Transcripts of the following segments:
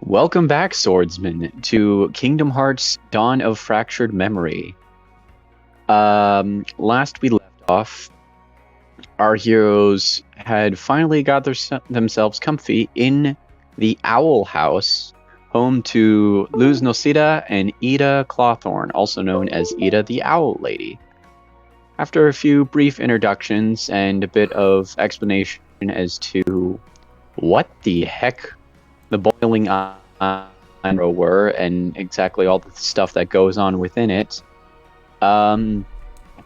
Welcome back, swordsman, to Kingdom Hearts Dawn of Fractured Memory. Last we left off, our heroes had finally got themselves comfy in the Owl House, home to Luz Nocida and Ida Clawthorn, also known as Ida the Owl Lady. After a few brief introductions and a bit of explanation as to what the heck the boiling were and exactly all the stuff that goes on within it, our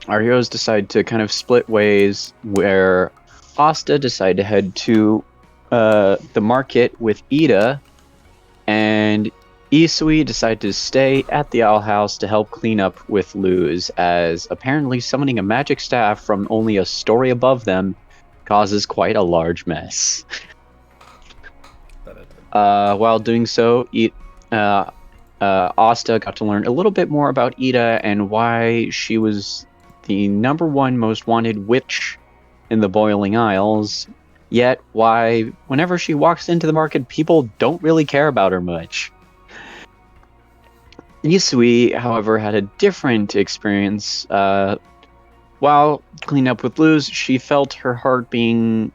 heroes decide to kind of split ways, where Asta decided to head to the market with Ida, and Isui decided to stay at the Owl House to help clean up with Luz, as apparently summoning a magic staff from only a story above them causes quite a large mess. While doing so, Asta got to learn a little bit more about Ida and why she was the #1 most wanted witch in the Boiling Isles, yet why whenever she walks into the market, people don't really care about her much. Isui, however, had a different experience. While cleaning up with Luz, she felt her heart being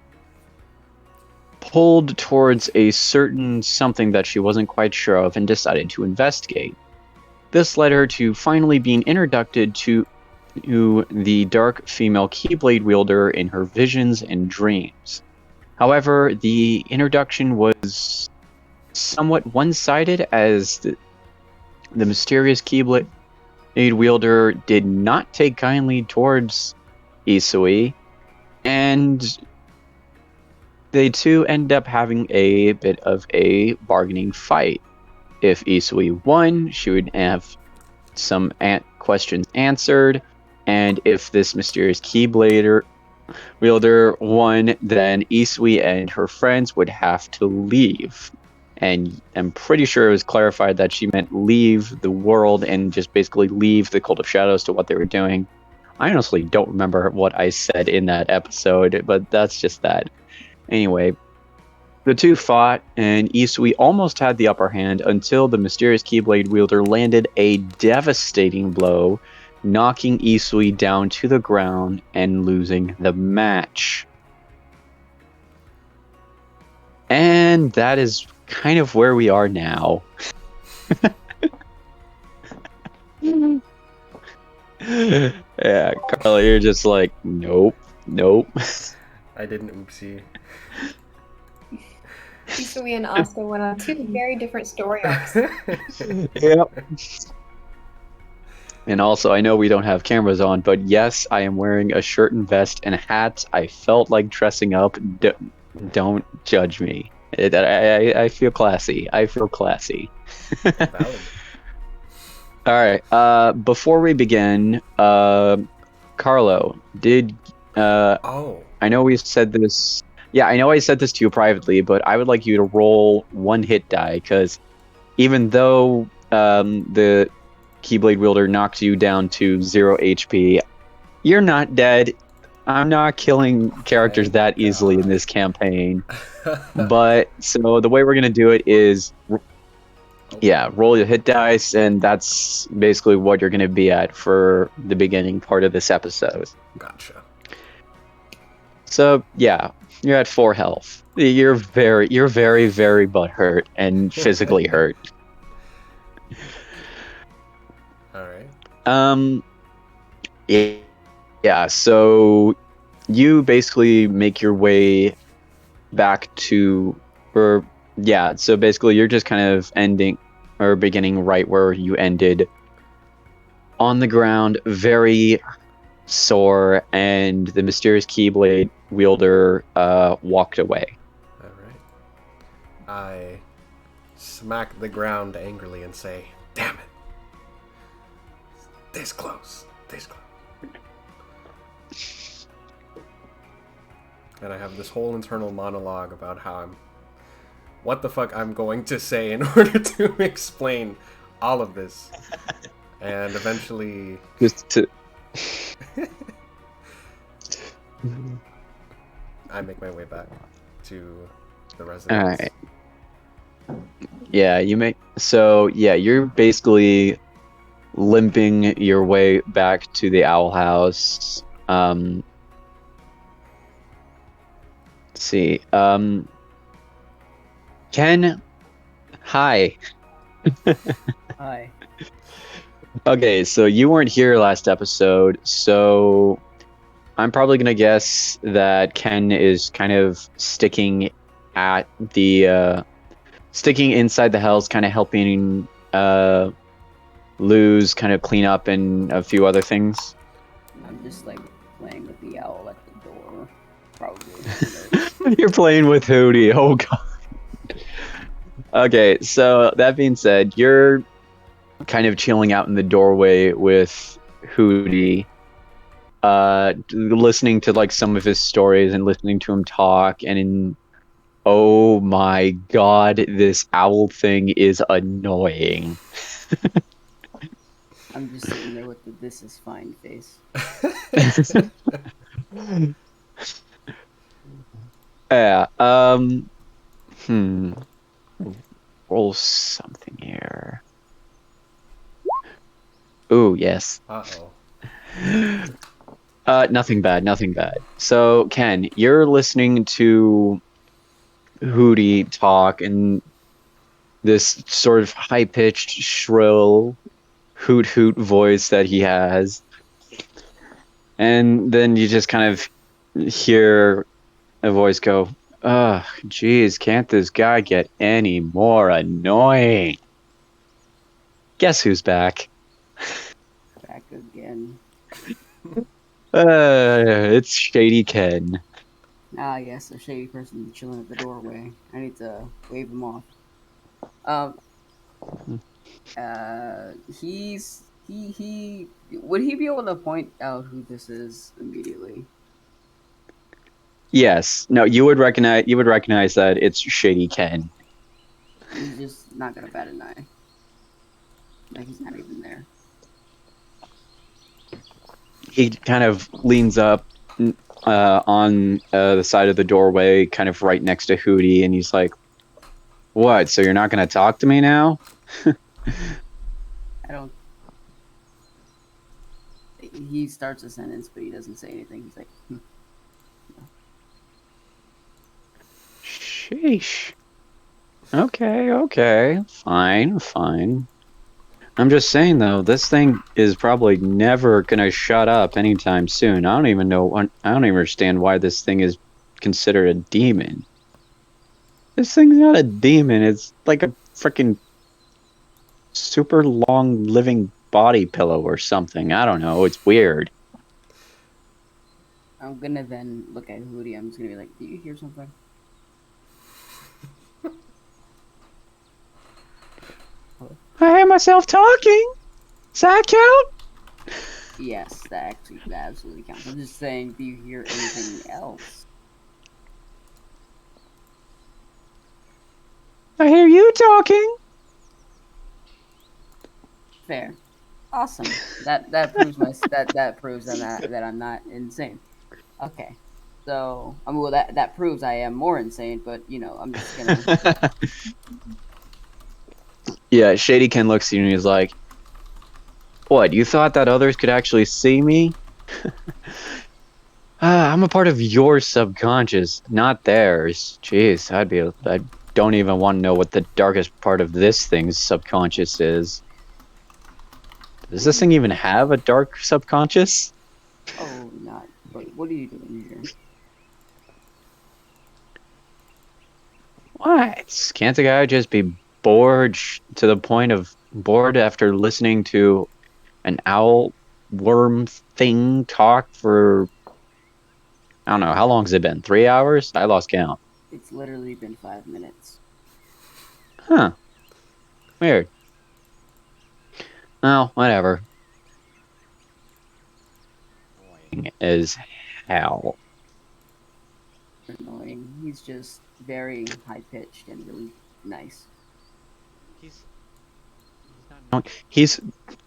pulled towards a certain something that she wasn't quite sure of and decided to investigate. This led her to finally being introduced to the dark female Keyblade wielder in her visions and dreams. However, the introduction was somewhat one-sided, as the mysterious Keyblade wielder did not take kindly towards Isui, and they two end up having a bit of a bargaining fight. If Isui won, she would have some questions answered, and if this mysterious Keyblade wielder won, then Isui and her friends would have to leave. And I'm pretty sure it was clarified that she meant leave the world and just basically leave the Cult of Shadows to what they were doing. I honestly don't remember what I said in that episode, but that's just that. Anyway, the two fought, and Isui almost had the upper hand until the mysterious Keyblade wielder landed a devastating blow, knocking Isui down to the ground and losing the match. And that is kind of where we are now. Yeah, Carla, you're just like, nope. I did an oopsie. Isui and Asta went on two very different story arcs. Yep. And also, I know we don't have cameras on, but yes, I am wearing a shirt and vest and a hat. I felt like dressing up. Don't judge me. I feel classy. Valid. All right. Before we begin, Carlo, did I know we said this. Yeah, I know I said this to you privately, but I would like you to roll one hit die, because even though the Keyblade wielder knocks you down to 0 HP, you're not dead. I'm not killing characters that easily in this campaign. But so the way we're gonna do it is, roll your hit dice, and that's basically what you're gonna be at for the beginning part of this episode. Gotcha. So yeah, you're at 4 health. You're very, very butt hurt and physically hurt. All right. Yeah. So you basically make your way back to, so basically you're just kind of ending or beginning right where you ended, on the ground, very sore, and the mysterious Keyblade wielder walked away. All right. I smack the ground angrily and say, "Damn it! This close. And I have this whole internal monologue about what the fuck I'm going to say in order to explain all of this. And eventually... I make my way back to the residence. Alright. Yeah, you're basically limping your way back to the owl house. Let's see. Ken, hi. Hi. Okay, so you weren't here last episode, so I'm probably gonna guess that Ken is kind of at the sticking inside the house, kind of helping Luz kind of clean up and a few other things. I'm just like playing with the owl at the door. Probably. Who knows? You're playing with Hootie. Oh god. Okay, so that being said, you're kind of chilling out in the doorway with Hootie, listening to like some of his stories and listening to him talk, oh my god, this owl thing is annoying. I'm just sitting there with the "this is fine" face. Yeah, hmm. Roll something here. Ooh, yes. Uh-oh. Nothing bad, nothing bad. So, Ken, you're listening to Hootie talk and this sort of high-pitched, shrill hoot hoot voice that he has. And then you just kind of hear a voice go, ugh, geez, can't this guy get any more annoying? Guess who's back? Back again. It's Shady Ken. Ah, yes, a shady person chilling at the doorway. I need to wave him off. He would he be able to point out who this is immediately? Yes. No, you would recognize that it's Shady Ken. He's just not gonna bat an eye. Like he's not even there. He kind of leans up on the side of the doorway, kind of right next to Hootie, and he's like, "What? So you're not going to talk to me now?" I don't. He starts a sentence, but he doesn't say anything. He's like, Sheesh. Okay. Fine. I'm just saying though, this thing is probably never gonna shut up anytime soon. I don't even understand why this thing is considered a demon. This thing's not a demon. It's like a freaking super long living body pillow or something. I don't know. It's weird. I'm gonna then look at Hootie. I'm just gonna be like, "Do you hear something?" I hear myself talking. Does that count? Yes, that absolutely counts. I'm just saying, do you hear anything else? I hear you talking. Fair, awesome. That proves that proves that I'm not insane. Okay, so I mean, well, that proves I am more insane. But you know, I'm just gonna. Yeah, Shady Ken looks at you and he's like, "What? You thought that others could actually see me? I'm a part of your subconscious, not theirs. Jeez, I don't even want to know what the darkest part of this thing's subconscious is. Does this thing even have a dark subconscious?" Oh, not. Wait, what are you doing here? What? Can't the guy just be bored to the point of bored after listening to an owl worm thing talk for, I don't know, how long has it been? 3 hours? I lost count. It's literally been 5 minutes. Huh. Weird. Oh, whatever. Annoying as hell. Annoying. He's just very high pitched and really nice. He's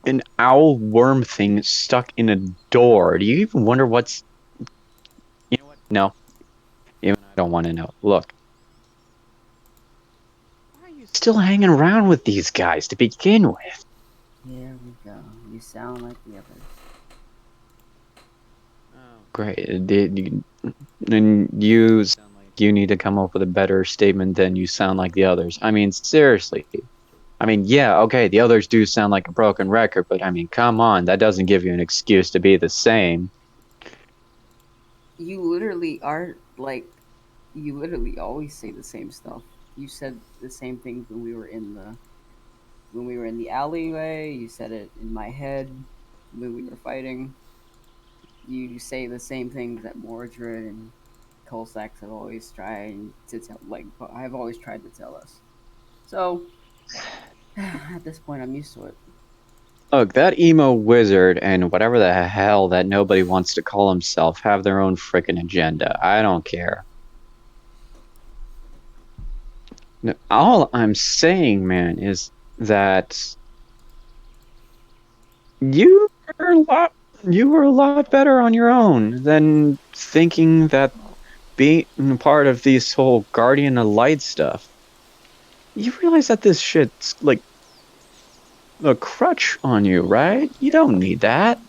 an owl worm thing stuck in a door. Do you even wonder what's... You know what? No. Even I don't want to know. Look. Why are you still hanging around with these guys to begin with? Here we go. You sound like the others. Great. Then you sound like you need to come up with a better statement than you sound like the others. I mean, seriously. I mean, yeah, okay, the others do sound like a broken record, but I mean, come on, that doesn't give you an excuse to be the same. You literally are like, you literally always say the same stuff. You said the same things when we were in the alleyway. You said it in my head when we were fighting. You say the same things that Mordred and Colsax have always tried to tell. Like I've always tried to tell us. So at this point, I'm used to it. Look, that emo wizard and whatever the hell that nobody wants to call himself have their own frickin' agenda. I don't care. All I'm saying, man, is that you were a lot you were a lot better on your own than thinking that being part of this whole Guardian of Light stuff. You realize that this shit's like a crutch on you, right? You don't need that.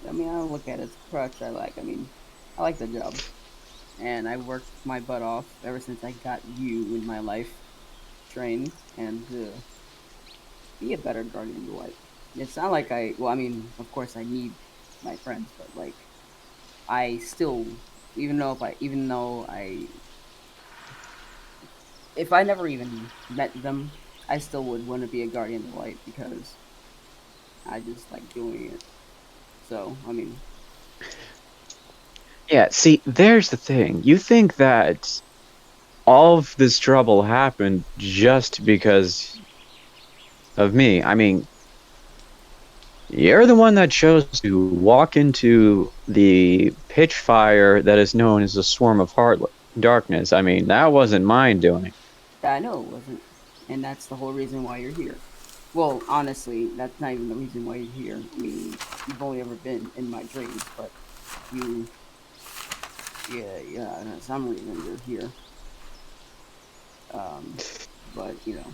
I mean, I don't look at it as a crutch. I like the job, and I worked my butt off ever since I got you in my life trained and be a better guardian of the light. It's not like well, I mean, of course, I need my friends, but like, I still, even though if I never even met them, I still would want to be a guardian of the light because I just like doing it. So, I mean, Yeah, see, there's the thing. You think that all of this trouble happened just because of me. I mean, you're the one that chose to walk into the pitch fire that is known as a swarm of heart darkness. I mean, that wasn't mine doing. I know it wasn't, and that's the whole reason why you're here. Well, honestly, that's not even the reason why you're here. I mean, you've only ever been in my dreams, but you, yeah, for some reason you're here. But you know,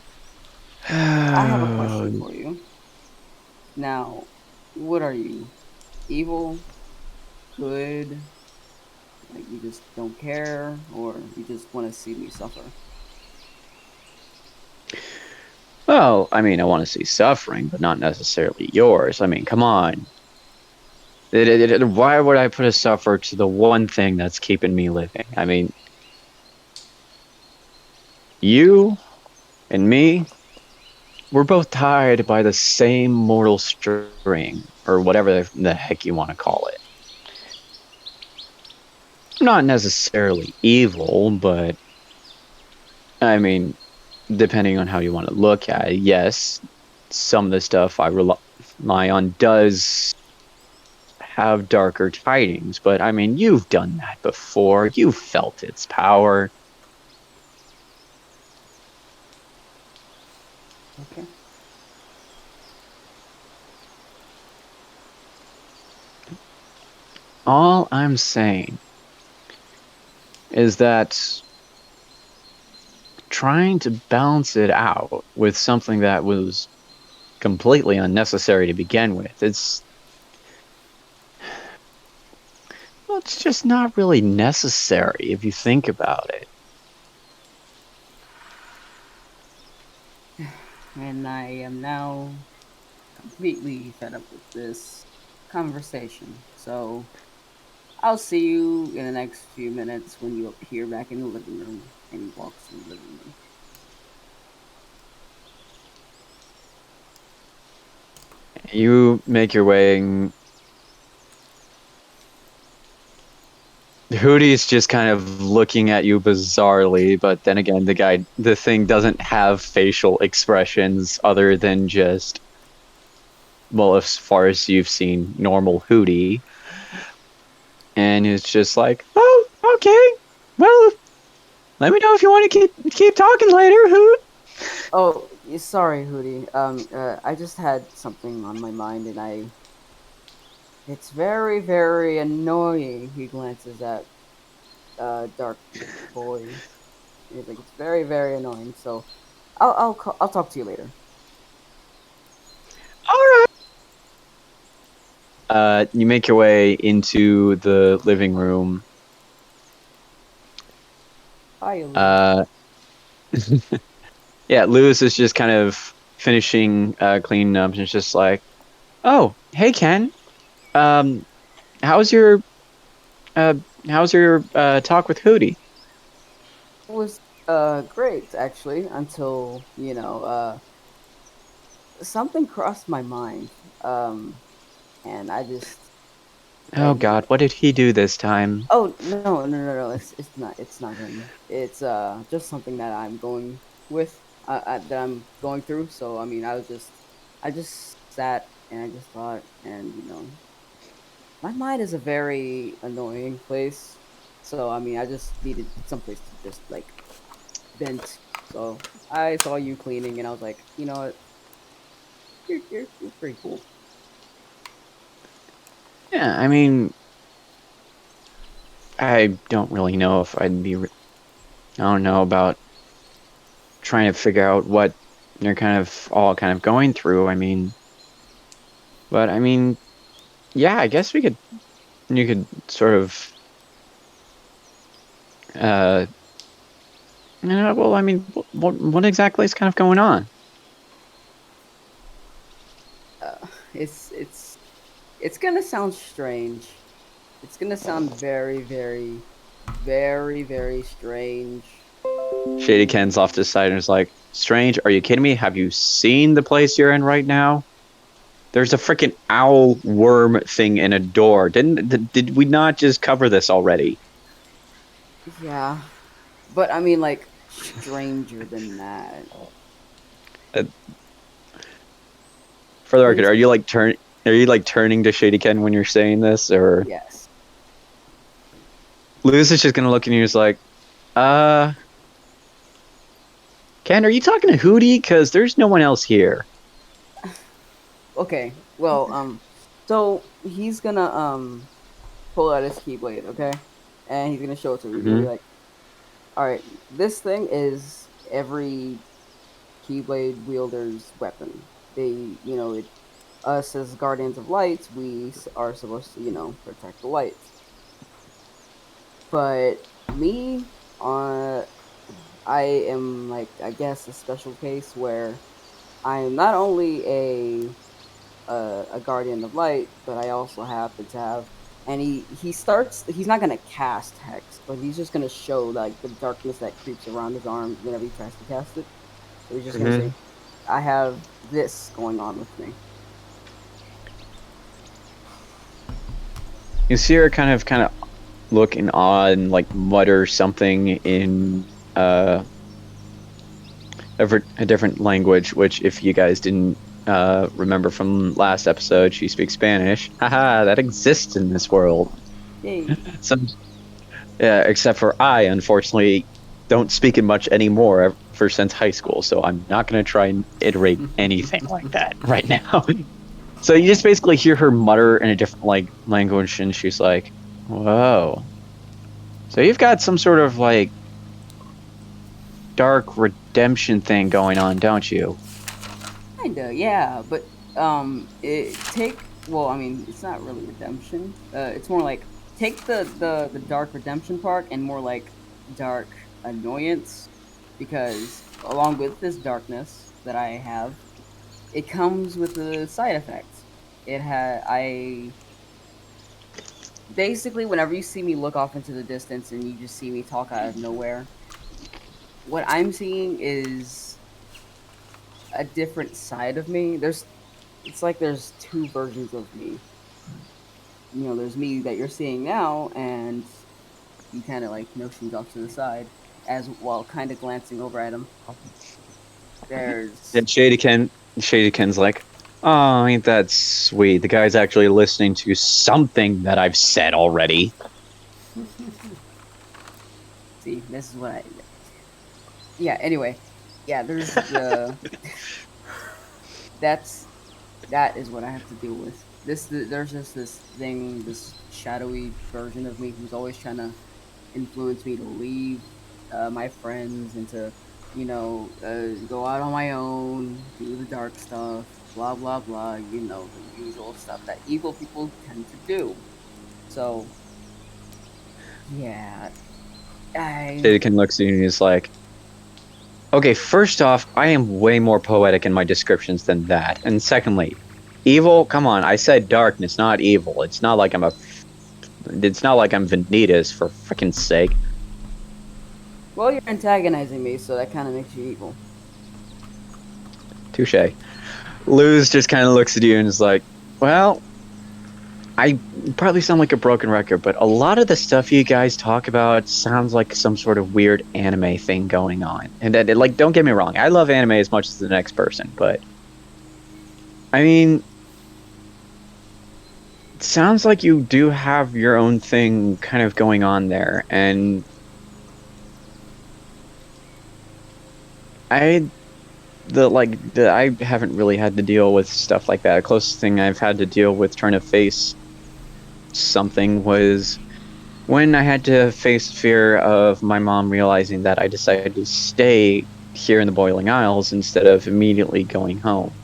I have a question for you. Now, what are you? Evil? Good? Like you just don't care, or you just want to see me suffer? Well, I mean, I want to see suffering, but not necessarily yours. I mean, come on. Why would I put a suffer to the one thing that's keeping me living? I mean, you and me, we're both tied by the same mortal string, or whatever the heck you want to call it. I'm not necessarily evil, but I mean, depending on how you want to look at it, yes, some of the stuff I rely on does have darker tidings, but I mean, you've done that before. You've felt its power. Okay. All I'm saying is that trying to balance it out with something that was completely unnecessary to begin with, well, it's just not really necessary if you think about it. And I am now completely fed up with this conversation. So I'll see you in the next few minutes when you appear back in the living room and he walks in the living room. You make your way. Hootie's just kind of looking at you bizarrely, but then again, the thing doesn't have facial expressions other than just, well, as far as you've seen, normal Hootie. And it's just like, oh, okay, well, let me know if you want to keep talking later, Hoot. Oh, sorry, Hootie. I just had something on my mind, and it's very, very annoying. He glances at Dark Boy. He's like, it's very, very annoying. So I'll talk to you later. All right. You make your way into the living room. Bye, Lou. Yeah, Lewis is just kind of finishing cleaning up, and it's just like, "Oh, hey Ken, um, how's your uh, talk with Hootie?" It was great actually until something crossed my mind. Um, and I just Oh and God, what did he do this time? Oh no! It's not him. It's just something that I'm going with that I'm going through. So I mean, I just sat and I just thought, and my mind is a very annoying place. So I mean, I just needed some place to just like vent. So I saw you cleaning, and I was like, you know what, you're pretty cool. Yeah, I mean, I don't really know if I don't know about trying to figure out what you're kind of all kind of going through. I mean, but I mean, yeah, I guess you could sort of, uh, well, I mean, what exactly is kind of going on? Uh, it's gonna sound strange. It's gonna sound very, very, very, very strange. Shady Ken's off to the side and is like, "Strange, are you kidding me? Have you seen the place you're in right now? There's a freaking owl worm thing in a door. Did we not just cover this already?" Yeah, but I mean, like, stranger than that. Uh, for the record, Things. are you like turning to Shady Ken when you're saying this, or Yes. Luz is just gonna look at you and is like, uh, Ken, are you talking to Hootie? Because there's no one else here. Okay. Well, so he's gonna pull out his keyblade, okay, and he's gonna show it to me. He's gonna be Mm-hmm. like, "All right, this thing is every keyblade wielder's weapon. They, us as guardians of light, are supposed to, protect the light. But me, uh, I am like I guess a special case where I am not only a guardian of light, but I also happen to have. And he starts. He's not gonna cast hex, but he's just gonna show like the darkness that creeps around his arm whenever he tries to cast it. So he's just gonna Mm-hmm. say, "I have this going on with me." You see her kind of look in awe and like mutter something in a different language. Which, if you guys didn't remember from last episode, she speaks Spanish. Haha, that exists in this world. Yay! So, yeah, except for I, unfortunately, don't speak it much anymore ever since high school. So I'm not going to try and iterate anything like that right now. So you just basically hear her mutter in a different like language, and she's like, "Whoa." So you've got some sort of like dark redemption thing going on, don't you? Kinda, yeah, but it take well, I mean, it's not really redemption. It's more like take the dark redemption part and more like dark annoyance, because along with this darkness that I have, it comes with a side effect. I basically whenever you see me look off into the distance and you just see me talk out of nowhere, what I'm seeing is a different side of me. It's like there's two versions of me. There's me that you're seeing now, and he kind of like motions off to the side as while kind of glancing over at him. There's And Shady Ken's like, "Oh, ain't that sweet? The guy's actually listening to something that I've said already." see, this is what I yeah. Anyway, yeah. There's the that's that is what I have to deal with. There's just this thing, this shadowy version of me who's always trying to influence me to leave my friends and to go out on my own, do the dark stuff, blah blah blah. The usual stuff that evil people tend to do. So yeah, I Shadykin looks at you and he's like, okay, first off, I am way more poetic in my descriptions than that. And secondly, evil, come on, I said darkness, not evil. It's not like I'm Vanitas, for frickin' sake. well, you're antagonizing me, so that kind of makes you evil. Touche. Luz just kind of looks at you and is like, well, I probably sound like a broken record, but a lot of the stuff you guys talk about sounds like some sort of weird anime thing going on. And like, don't get me wrong, I love anime as much as the next person, but I mean, it sounds like you do have your own thing kind of going on there, and I haven't really had to deal with stuff like that. The closest thing I've had to deal with trying to face something was when I had to face fear of my mom realizing that I decided to stay here in the Boiling Isles instead of immediately going home.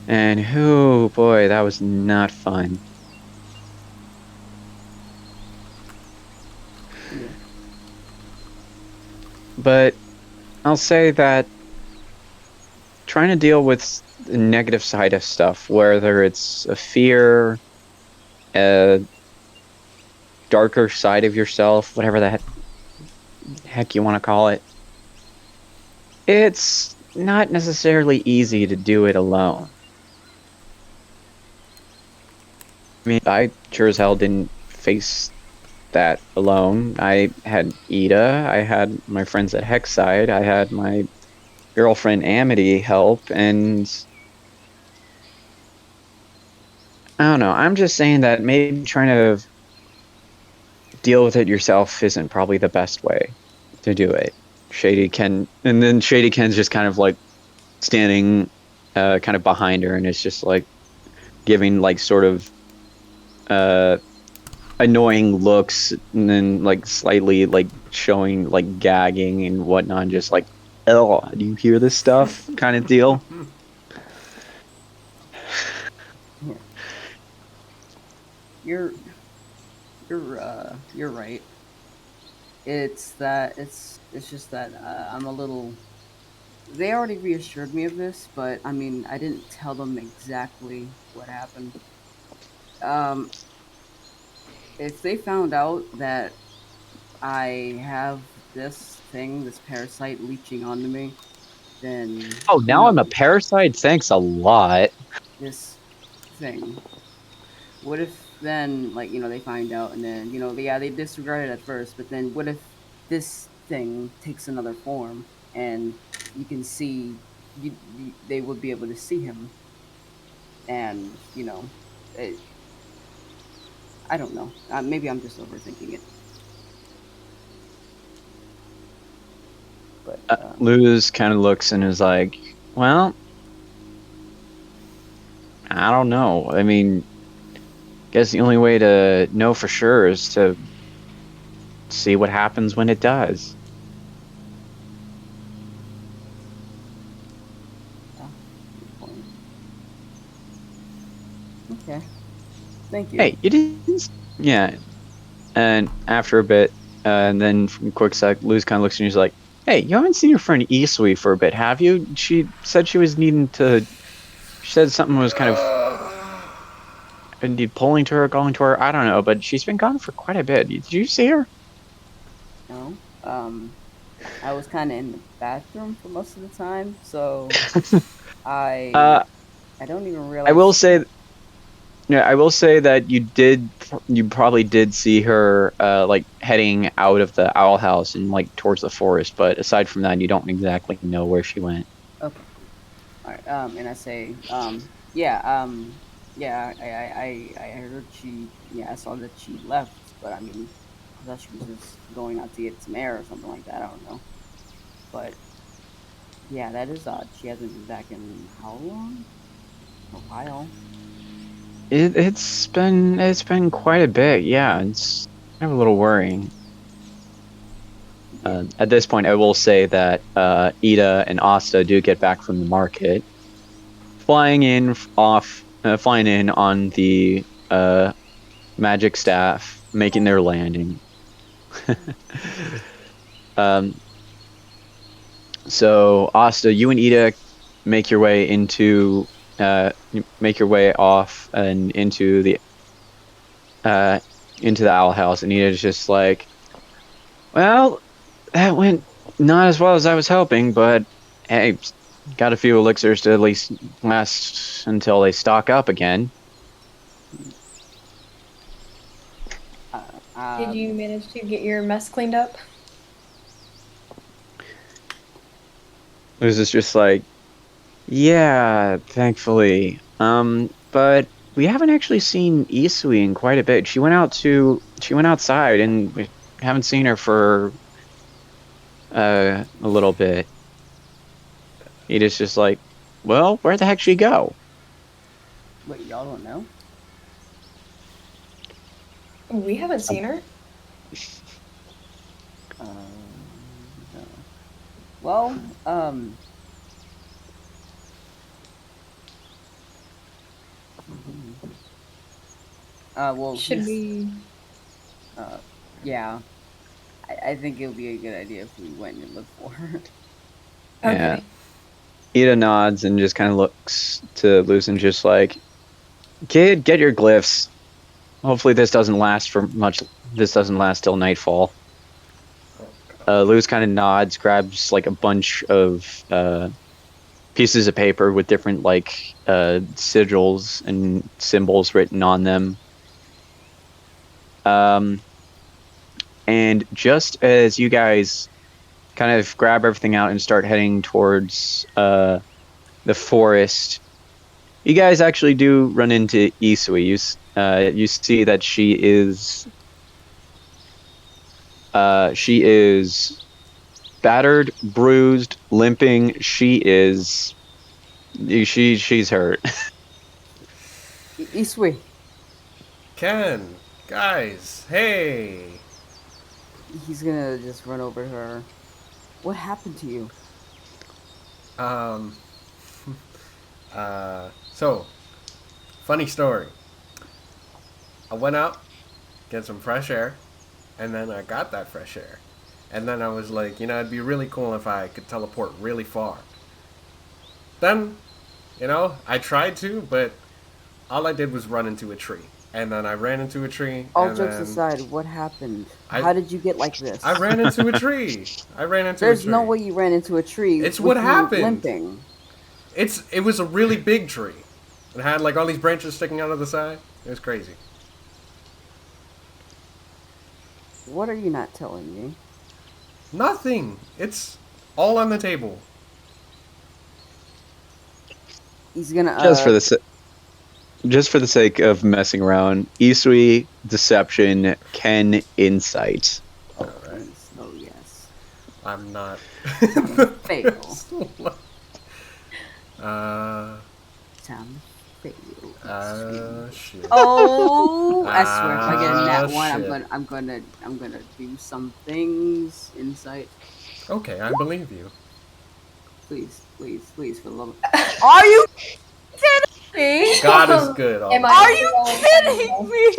And oh boy, that was not fun. Yeah. But I'll say that trying to deal with the negative side of stuff, whether it's a fear, a darker side of yourself, whatever the heck you want to call it, it's not necessarily easy to do it alone. I mean, I sure as hell didn't face that alone. I had Ida, I had my friends at Hexside, I had my girlfriend Amity help, and I don't know. I'm just saying that maybe trying to deal with it yourself isn't probably the best way to do it. And then Shady Ken's just kind of like standing kind of behind her and it's just like giving like sort of annoying looks and then like slightly like showing like gagging and whatnot, just like, oh, do you hear this stuff kind of deal. Yeah. You're you're right. It's just that I'm a little. They already reassured me of this, but I mean, I didn't tell them exactly what happened. Um, if they found out that I have this parasite leeching onto me, then Oh, who now I'm a knows? parasite? Thanks a lot. This thing. What if then, like, they find out and then, yeah, they disregard it at first, but then what if this thing takes another form and you can see, they would be able to see him and, it, I don't know. Maybe I'm just overthinking it. But, Luz kind of looks and is like, well, I don't know. I mean, guess the only way to know for sure is to see what happens when it does. yeah, good point. Okay. Thank you. Hey, you didn't. Yeah. And after a bit, and then from a quick sec, Luz kind of looks at you and she's like, hey, you haven't seen your friend Isui for a bit, have you? She said she was needing to. She said something was kind of indeed pulling to her, calling to her. I don't know, but she's been gone for quite a bit. Did you see her? No. I was kind of in the bathroom for most of the time, so I Uh, I don't even I will realize. say. Yeah, I will say that you probably did see her, like heading out of the owl house and like towards the forest. But aside from that, you don't exactly know where she went. Okay, cool. All right. And I say, yeah. I heard she. Yeah, I saw that she left, but I mean, I thought she was just going out to get some air or something like that. I don't know, but yeah, that is odd. She hasn't been back in how long? A while. It's been quite a bit. Yeah, it's kind of a little worrying. At this point, I will say that Ida and Asta do get back from the market, flying in on the magic staff, making their landing. um, so Asta, you and Ida make your way off and into the owl house, and Ida's just like, well, that went not as well as I was hoping, but hey, got a few elixirs to at least last until they stock up again. Did you manage to get your mess cleaned up? Luz is just like, yeah, thankfully. But we haven't actually seen Isui in quite a bit. She went outside, and we haven't seen her for a little bit. Ida's just like, well, where the heck she go? Wait, y'all don't know? We haven't seen her. No. Well, well, Should we? yeah. I think it would be a good idea if we went and looked for her. Okay. Yeah. Ida nods and just kind of looks to Luz and just like, kid, get your glyphs. Hopefully this doesn't last for much. This doesn't last till nightfall. Luz kind of nods, grabs like a bunch of pieces of paper with different like sigils and symbols written on them. And just as you guys kind of grab everything out and start heading towards the forest, you guys actually do run into Isui. You see that she is battered, bruised, limping. She's hurt. Isui. Ken, guys, hey. He's gonna just run over to her. What happened to you? So, funny story. I went out, get some fresh air, and then I got that fresh air. And then I was like, it'd be really cool if I could teleport really far. Then, I tried to, but all I did was run into a tree. And then I ran into a tree. All jokes aside, what happened? How did you get like this? I ran into a tree. There's no way you ran into a tree. It's what happened. Limping. It was a really big tree. It had like all these branches sticking out of the side. It was crazy. What are you not telling me? Nothing. It's all on the table. He's gonna just for the sake of messing around, Isui, Deception, Ken, Insight. All right. Oh yes. I'm not. Fail. Time fail. Shit. Oh, I swear, if I get in that one, shit. I'm gonna do some things. Insight. Okay, I believe you. Please, for the love of. Are you kidding me? God is good. Am I- Are you kidding me?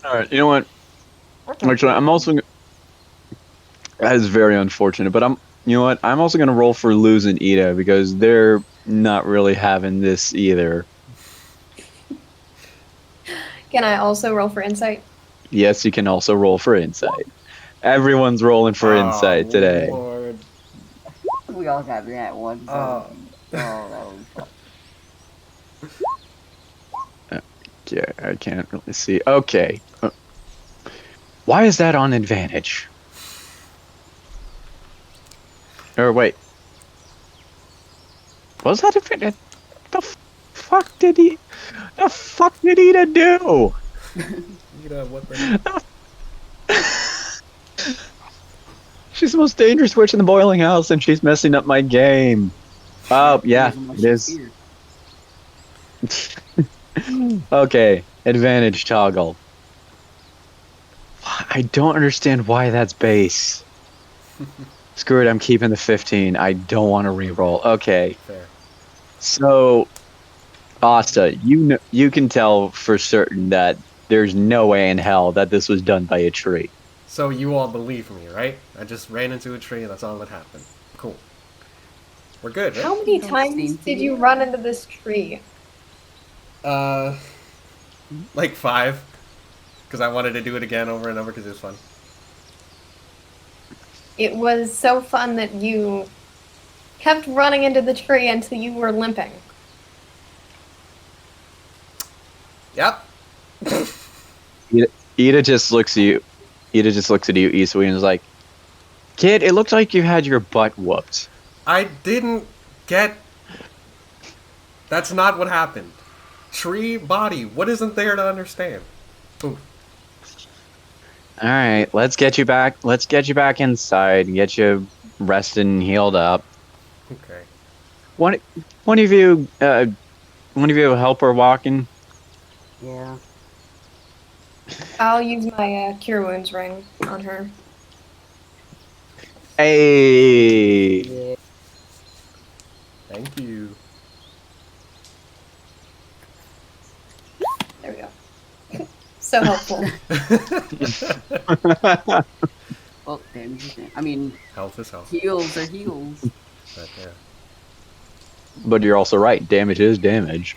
All right, you know what? Actually, I'm also. That is very unfortunate, but you know what? I'm also gonna roll for Luz and Ida because they're not really having this either. Can I also roll for insight? Yes, you can also roll for Insight. Everyone's rolling for Insight today. Lord. We all got that one. Oh. Yeah, I can't really see. Okay. Why is that on advantage? Or wait. Was that advantage? The fuck did Ida do? What the? She's the most dangerous witch in the boiling house, and she's messing up my game. Oh, yeah, it is. Okay, advantage toggle. I don't understand why that's base. Screw it, I'm keeping the 15. I don't want to reroll. Okay, Fair. so Asta, you can tell for certain that there's no way in hell that this was done by a tree. So you all believe me, right? I just ran into a tree. That's all that happened. Cool. We're good, right? How many Don't times seem to did be. you run into this tree? Like 5. Because I wanted to do it again over and over because it was fun. It was so fun that you kept running into the tree until you were limping. Yep. Ida just looks at you. Ida just looks at you, Isui, and is like, "Kid, it looks like you had your butt whooped." I didn't get. That's not what happened. Tree body. What isn't there to understand? Ooh. All right, let's get you back. Let's get you back inside and get you rested and healed up. Okay. One of you help her walking. Yeah. I'll use my Cure Wounds ring on her. Hey. Yeah. Thank you. There we go. So helpful. Well, damage is damage. I mean, Health is health. heals are heals. But yeah. But you're also right. Damage is damage.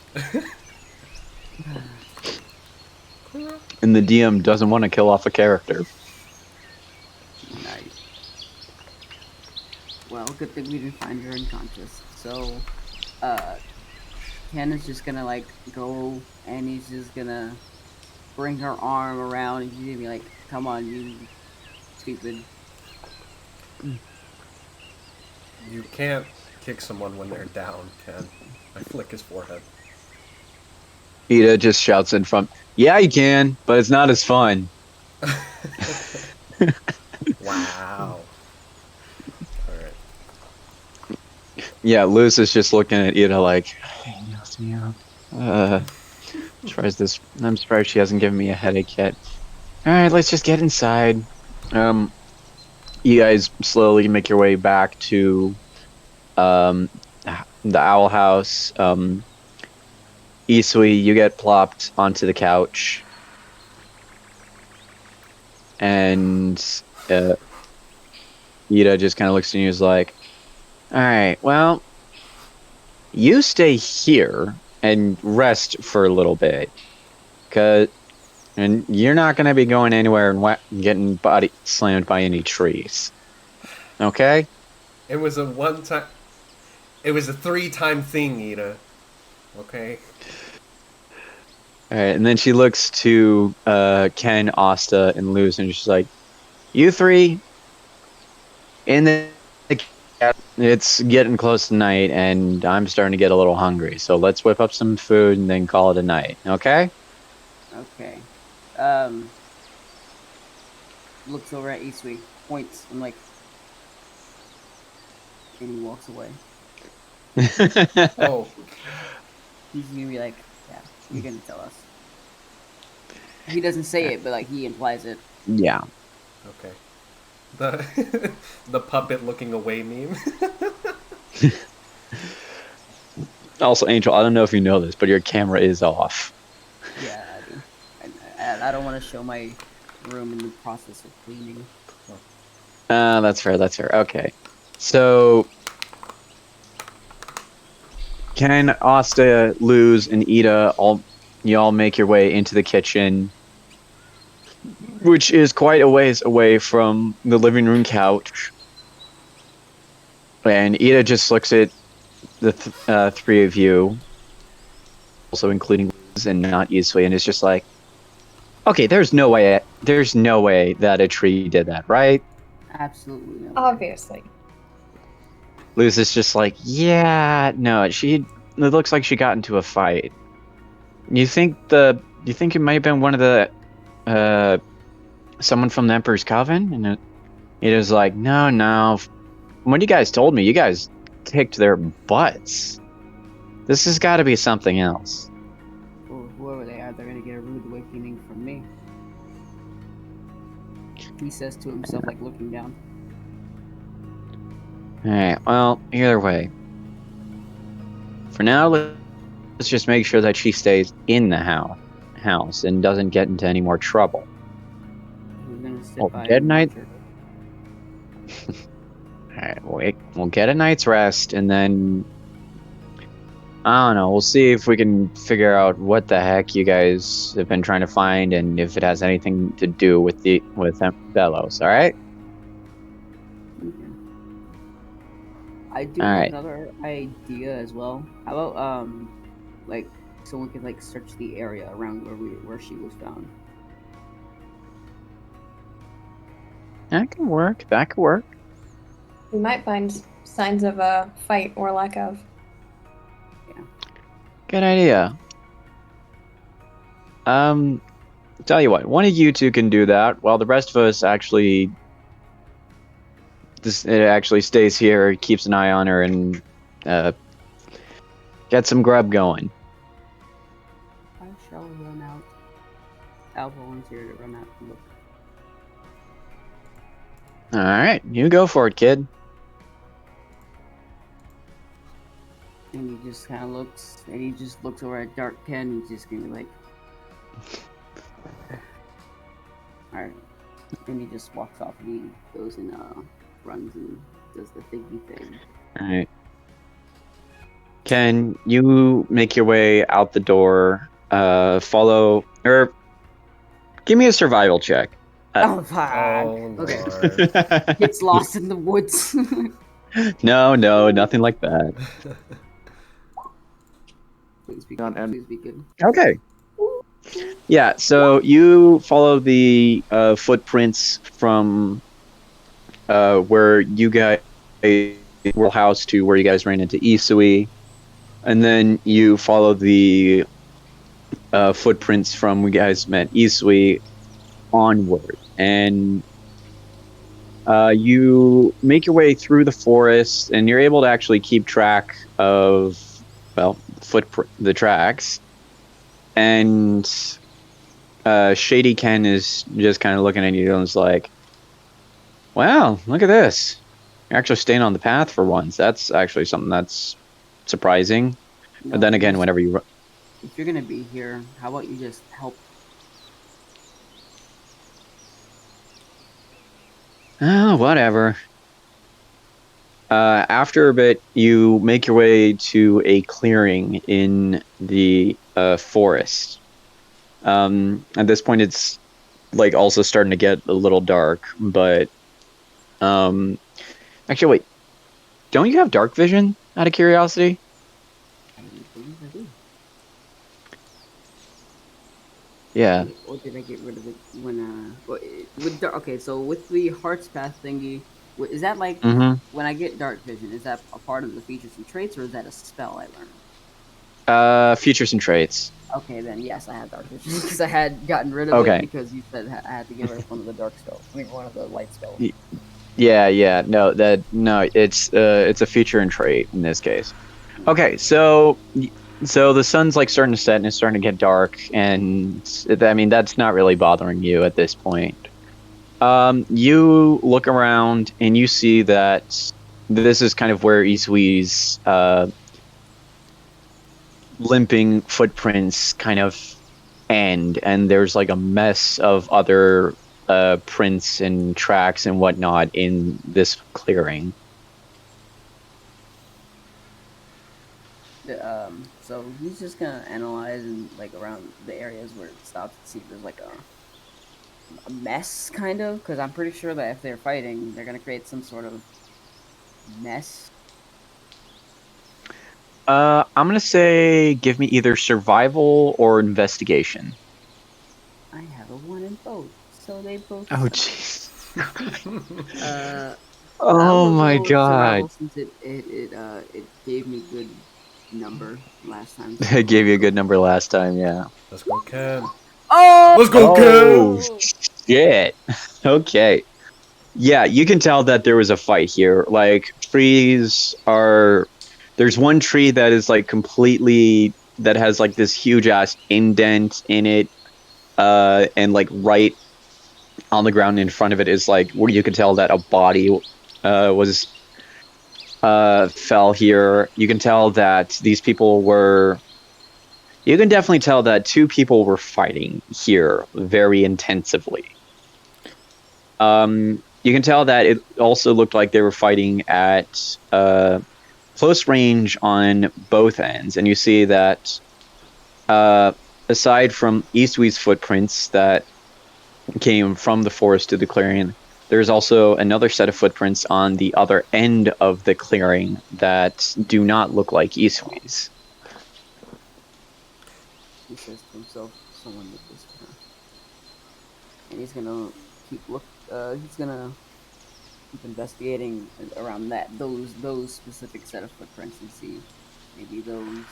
And the DM doesn't want to kill off a character. Nice. Well, good thing we didn't find her unconscious. So, Ken is just gonna like go and he's just gonna bring her arm around and he's gonna be like, "Come on, you stupid." You can't kick someone when they're down, Ken. I flick his forehead. Ida just shouts in front, "Yeah, you can, but it's not as fun." Wow. Alright. Yeah, Luz is just looking at Ida like, tries this. I'm surprised she hasn't given me a headache yet. All right, let's just get inside. You guys slowly make your way back to the owl house. Isui, you get plopped onto the couch, and Ida just kind of looks at you and is like, "All right, well, you stay here and rest for a little bit, and you're not gonna be going anywhere and getting body slammed by any trees, okay?" It was a 3-time thing, Ida. Okay? All right, and then she looks to Ken, Asta, and Luz, and she's like, "You three in the it's getting close to night, and I'm starting to get a little hungry. So let's whip up some food and then call it a night, okay?" Okay. Looks over at Isui, points, and like, and he walks away. Oh. He's gonna be like, "Yeah, you're gonna tell us." He doesn't say it, but like he implies it. Yeah. Okay. The the puppet looking away meme. Also, Angel, I don't know if you know this, but your camera is off. Yeah, I do. I don't want to show my room in the process of cleaning. That's fair. That's fair. Okay. So, Ken, Asta, Luz, and Ida, y'all make your way into the kitchen, which is quite a ways away from the living room couch. And Ida just looks at the three of you, also including Luz and not Isui, and is just like, "Okay, there's no way that a tree did that, right?" Absolutely no. Obviously. Luz is just like, "Yeah, no, it looks like she got into a fight. You think it might have been one of the someone from the Emperor's Coven?" And it is like, no. When you guys told me, you guys kicked their butts. This has got to be something else. Or whoever they are, they're gonna get a rude awakening from me. He says to himself, like looking down. Alright, well, either way. For now, let's just make sure that she stays in the house and doesn't get into any more trouble. We're gonna sit Well, by get and night. watch her. Alright, we'll get a night's rest, and then I don't know. We'll see if we can figure out what the heck you guys have been trying to find, and if it has anything to do with Belos. All right. Okay. I do All have right. another idea as well. How about like someone could like search the area around where she was found. That can work. That could work. We might find signs of a fight or lack of. Good idea. Tell you what. One of you two can do that, while the rest of us actually, it actually stays here, keeps an eye on her, and get some grub going. I shall run out. I'll volunteer to run out and look. All right, you go for it, kid. And he just kind of looks, and he just looks over at Dark Ken, and he's just gonna be like, alright. And he just walks off, and he goes and runs and does the thingy thing. All right. Can you make your way out the door? Follow or give me a survival check. Oh, fuck. Oh, Okay. Lord. Gets lost in the woods. No, nothing like that. Please be Not good. end. Please be good. Okay. Yeah, so you follow the footprints from where you guys were house to where you guys ran into Isui, and then you follow the footprints from where you guys met Isui onward, and you make your way through the forest, and you're able to actually keep track of, well, the tracks. And Shady Ken is just kind of looking at you and is like, wow, look at this. You're actually staying on the path for once. That's actually something that's surprising. No, But then again, whenever you... if you're gonna be here, how about you just help? Oh, whatever. After a bit, you make your way to a clearing in the forest. At this point, it's like also starting to get a little dark, but actually, wait, don't you have dark vision? Out of curiosity. I believe I do. Yeah. Or did I get rid of it when okay, so with the Heart's Path thingy, is that like when I get dark vision? Is that a part of the features and traits, or is that a spell I learned? Features and traits. Okay, then yes, I have dark vision because I had gotten rid of Okay. it because you said I had to get rid of one of the dark spells. I mean, one of the light spells. Yeah. No, it's a feature and trait in this case. Okay, so the sun's like starting to set and it's starting to get dark, and I mean that's not really bothering you at this point. You look around and you see that this is kind of where Isui's limping footprints kind of end, and there's like a mess of other prints and tracks and whatnot in this clearing. So he's just gonna analyze and like around the areas where it stops to see if there's like a mess, kind of, because I'm pretty sure that if they're fighting, they're gonna create some sort of mess. I'm gonna say give me either survival or investigation. I have a 1 in both, so they both. Oh suck. jeez. I Oh will my go with god. survival since it gave me good number last time. I gave you a good number last time, yeah. Let's go, Ken. Oh! Let's go, Oh, Ken! shit. Okay. Yeah, you can tell that there was a fight here. Like, trees are... There's one tree that is, like, completely... That has, like, this huge-ass indent in it. And, like, right on the ground in front of it is like where you can tell that a body was fell here. You can tell that these people were. You can definitely tell that two people were fighting here very intensively. You can tell that it also looked like they were fighting at close range on both ends, and you see that uh, aside from Eastwee's footprints that came from the forest to the clearing, there's also another set of footprints on the other end of the clearing that do not look like Eastwee's. He says to himself, "Someone did this to her," and he's gonna he's gonna keep investigating around those specific set of footprints and see maybe those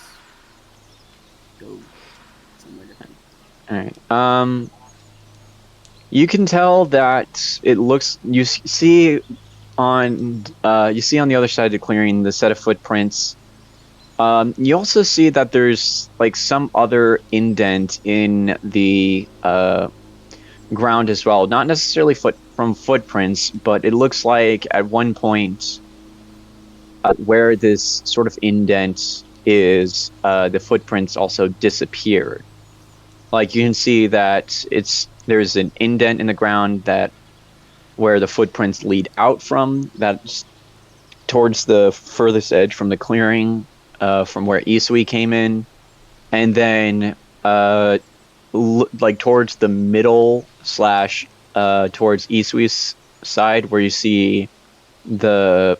go somewhere different. All right. You can tell that it looks. You see on the other side of the clearing the set of footprints. You also see that there's like some other indent in the ground as well. Not necessarily from footprints, but it looks like at one point where this sort of indent is, the footprints also disappeared. Like you can see that there's an indent in the ground that where the footprints lead out from. That's towards the furthest edge from the clearing, from where Isui came in, and then like towards the middle slash towards Isui's side, where you see the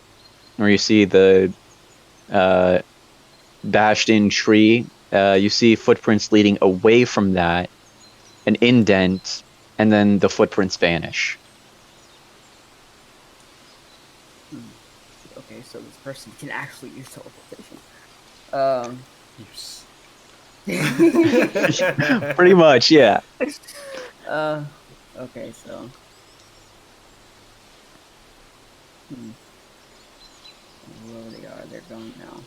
uh, bashed in tree. You see footprints leading away from that, an indent, and then the footprints vanish. Okay, so this person can actually use teleportation. Use. Pretty much, yeah. Okay, so. Wherever they are, they're going now.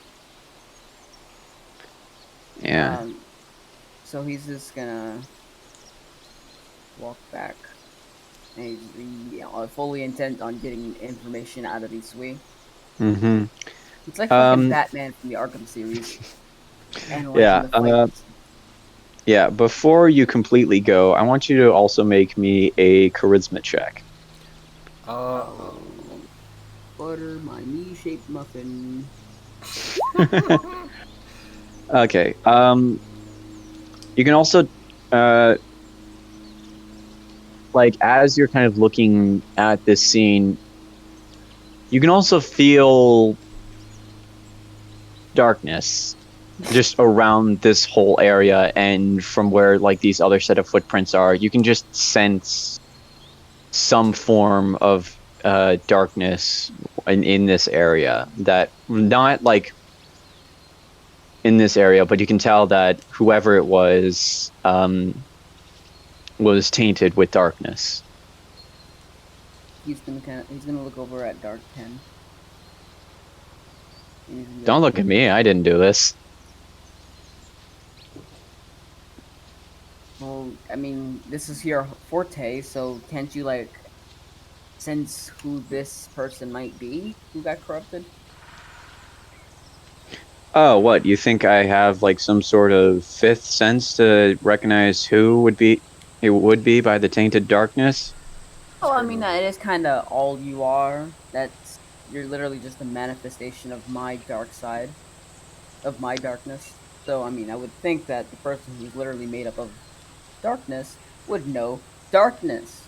Yeah. So he's just gonna walk back, and he's fully intent on getting information out of Isui. Mm-hmm. It's like fucking Batman from the Arkham series. Yeah. The fights. Yeah. Before you completely go, I want you to also make me a charisma check. Butter my me-shaped muffin. Okay. You can also, like, as you're kind of looking at this scene, you can also feel darkness just around this whole area, and from where like these other set of footprints are, you can just sense some form of darkness in this area. That not like in this area, but you can tell that whoever it was tainted with darkness. He's gonna look over at Dark 10. Don't look at me. I didn't do this. Well, I mean, this is your forte, so can't you like sense who this person might be who got corrupted? Oh, what? You think I have like some sort of fifth sense to recognize who it would be by the tainted darkness? Well, I mean, it is kind of all you are. You're literally just a manifestation of my dark side, of my darkness. So, I mean, I would think that the person who's literally made up of darkness would know darkness.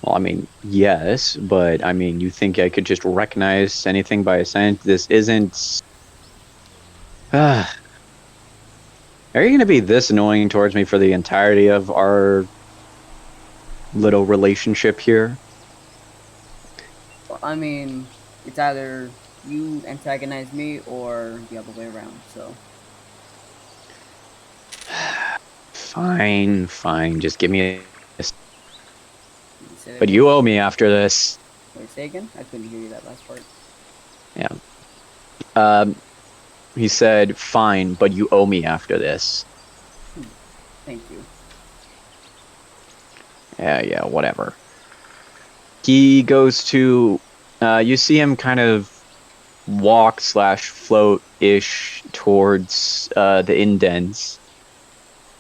Well, I mean, yes, but I mean, you think I could just recognize anything by a scent? This isn't. Are you going to be this annoying towards me for the entirety of our little relationship here? Well, I mean, it's either you antagonize me or the other way around, so. Fine. Just give me a. You But you owe me after this. Wait, say again? I couldn't hear you that last part. Yeah. He said, fine, but you owe me after this. Thank you. Yeah, whatever. He goes to, you see him kind of walk slash float ish towards the indents.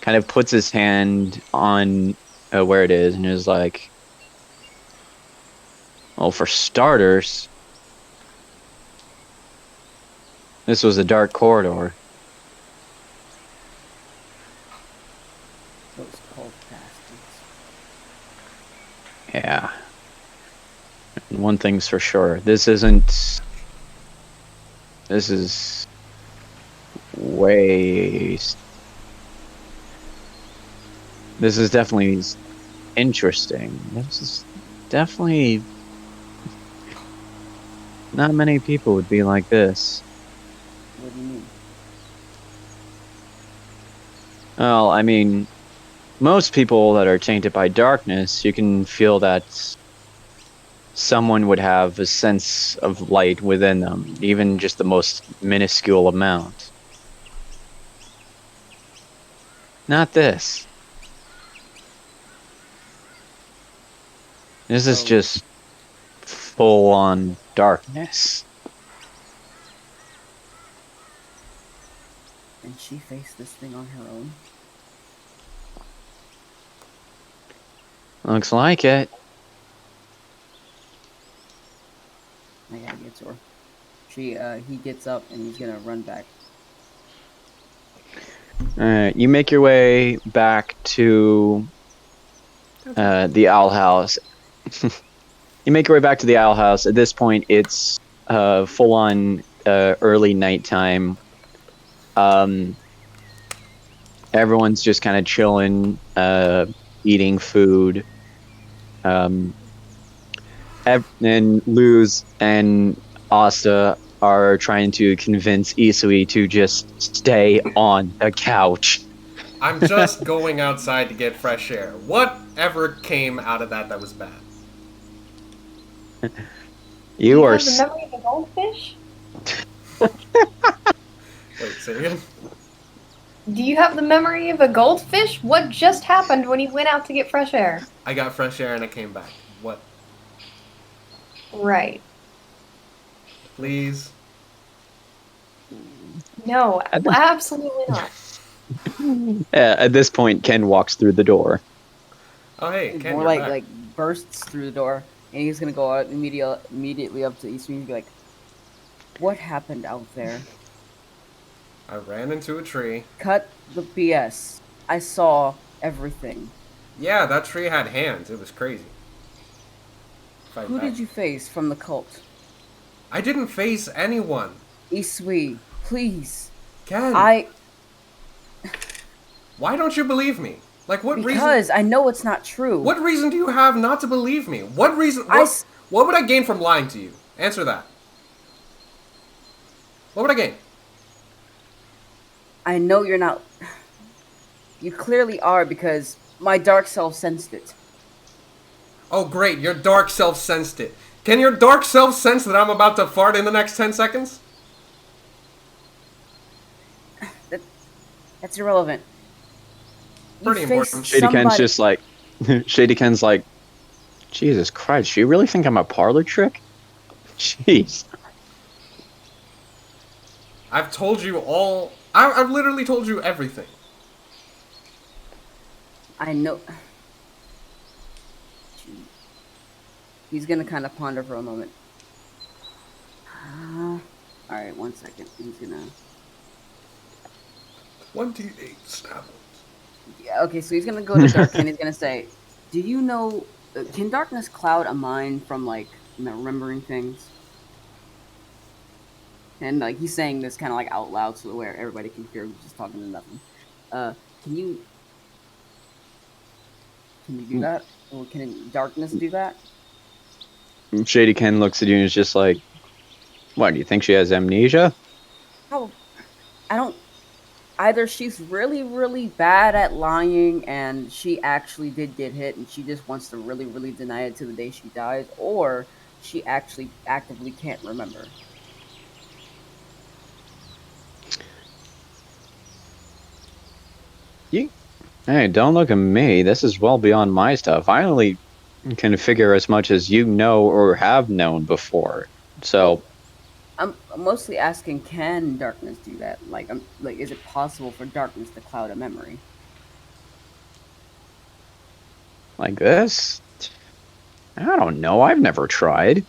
Kind of puts his hand on where it is and is like, well, for starters, this was a dark corridor. Those cold bastards. Yeah. And one thing's for sure. This is way. This is definitely interesting. This is definitely. Not many people would be like this. What do you mean? Well, I mean, most people that are tainted by darkness, you can feel that someone would have a sense of light within them, even just the most minuscule amount. Not this. This is So- just full on darkness. And she faced this thing on her own? Looks like it. I gotta get to her. He gets up and he's gonna run back. Alright, you make your way back to the owl house. You make your way back to the owl house. At this point, it's full on early nighttime. Everyone's just kind of chilling, eating food. And Luz and Asta are trying to convince Isui to just stay on the couch. I'm just going outside to get fresh air. Whatever came out of that was bad? You are. have the memory of a goldfish? Wait, say again? Do you have the memory of a goldfish? What just happened when you went out to get fresh air? I got fresh air and I came back. What? Right. Please? No, absolutely not. At this point, Ken walks through the door. Oh, hey, Ken, More you're like back. bursts through the door, and he's gonna go out immediately up to Eastman and be like, "What happened out there? I ran into a tree. Cut the BS. I saw everything. Yeah, that tree had hands. It was crazy. Fight Who back. did you face from the cult? I didn't face anyone. Isui, please. Ken, why don't you believe me? Like, what reason? Because I know it's not true. What reason do you have not to believe me? What reason? What would I gain from lying to you? Answer that. What would I gain? I know you're not. You clearly are because my dark self sensed it. Oh, great. Your dark self sensed it. Can your dark self sense that I'm about to fart in the next 10 seconds? That's irrelevant. Pretty You important. faced Shady Ken's somebody- just like, Shady Ken's like, Jesus Christ, you really think I'm a parlor trick? Jeez. I've told you all. I've literally told you everything. I know. He's gonna kind of ponder for a moment. Alright, 1 second. He's gonna. 1d8 stab. Yeah, okay, so he's gonna go to Dark and he's gonna say, "Do you know? Can darkness cloud a mind from like remembering things?" And like he's saying this kind of like out loud, so where everybody can hear. He's just talking to nothing. Can you do that? Or can darkness do that? Shady Ken looks at you and is just like, what, do you think she has amnesia? How? I don't. Either she's really, really bad at lying and she actually did get hit and she just wants to really, really deny it to the day she dies, or she actually actively can't remember. Hey, don't look at me. This is well beyond my stuff. I only can figure as much as you know or have known before. Well, So, I'm mostly asking, can darkness do that? Like, is it possible for darkness to cloud a memory? like this? I don't know. I've never tried.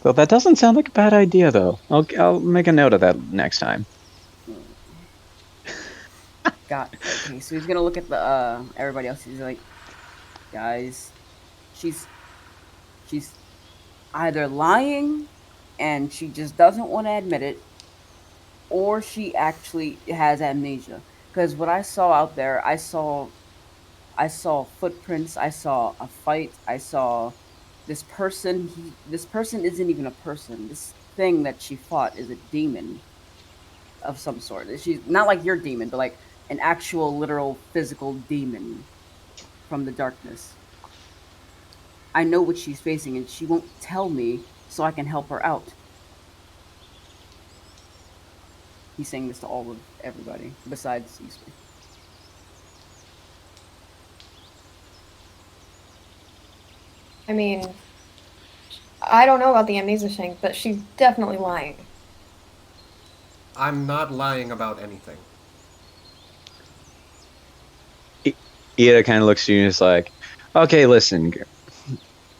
Well, that doesn't sound like a bad idea, though. I'll make a note of that next time. Got okay. So he's gonna look at the everybody else. He's like, guys, she's she's either lying, and she just doesn't want to admit it, or she actually has amnesia. Because what I saw out there, I saw footprints. I saw a fight. I saw this person. This person isn't even a person. This thing that she fought is a demon of some sort. She's not like your demon, but like an actual, literal, physical demon from the darkness. I know what she's facing, and she won't tell me so I can help her out. He's saying this to all of everybody besides Easter. I mean, I don't know about the amnesia thing, but she's definitely lying. I'm not lying about anything. Ida kind of looks at you and is like, okay, listen.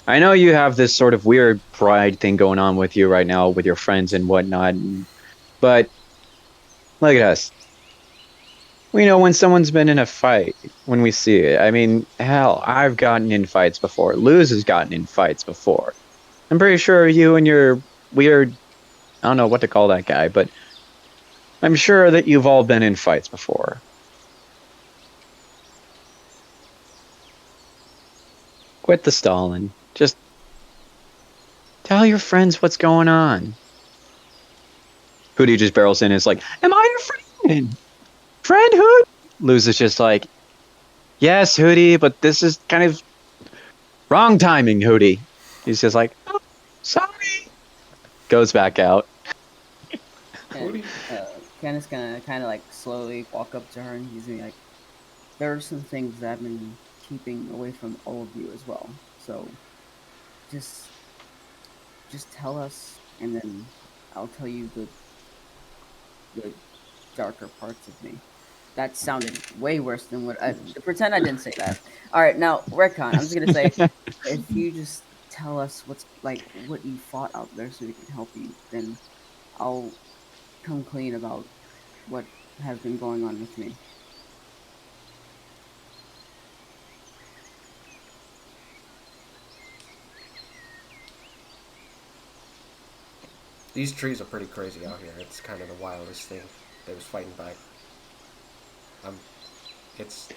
I know you have this sort of weird pride thing going on with you right now with your friends and whatnot, but look at us. We know when someone's been in a fight when we see it. I mean, hell, I've gotten in fights before. Luz has gotten in fights before. I'm pretty sure you and your weird, I don't know what to call that guy, but I'm sure that you've all been in fights before. Quit the stalling. Just tell your friends what's going on. Hootie just barrels in and is like, am I your friend? Friend Hood? Luz is just like, yes, Hootie, but this is kind of wrong timing, Hootie. He's just like, oh, sorry. Goes back out. And Ken is gonna kind of like slowly walk up to her, and he's gonna be like, "There are some things that I've been keeping away from all of you as well. So just just tell us, and then I'll tell you the darker parts of me." That sounded way worse than what I pretend I didn't say that. All right, now retcon. I'm just gonna say, if you just tell us what's like what you fought out there, so we can help you, then I'll come clean about what has been going on with me. These trees are pretty crazy out here. It's kind of the wildest thing. They was fighting back. It's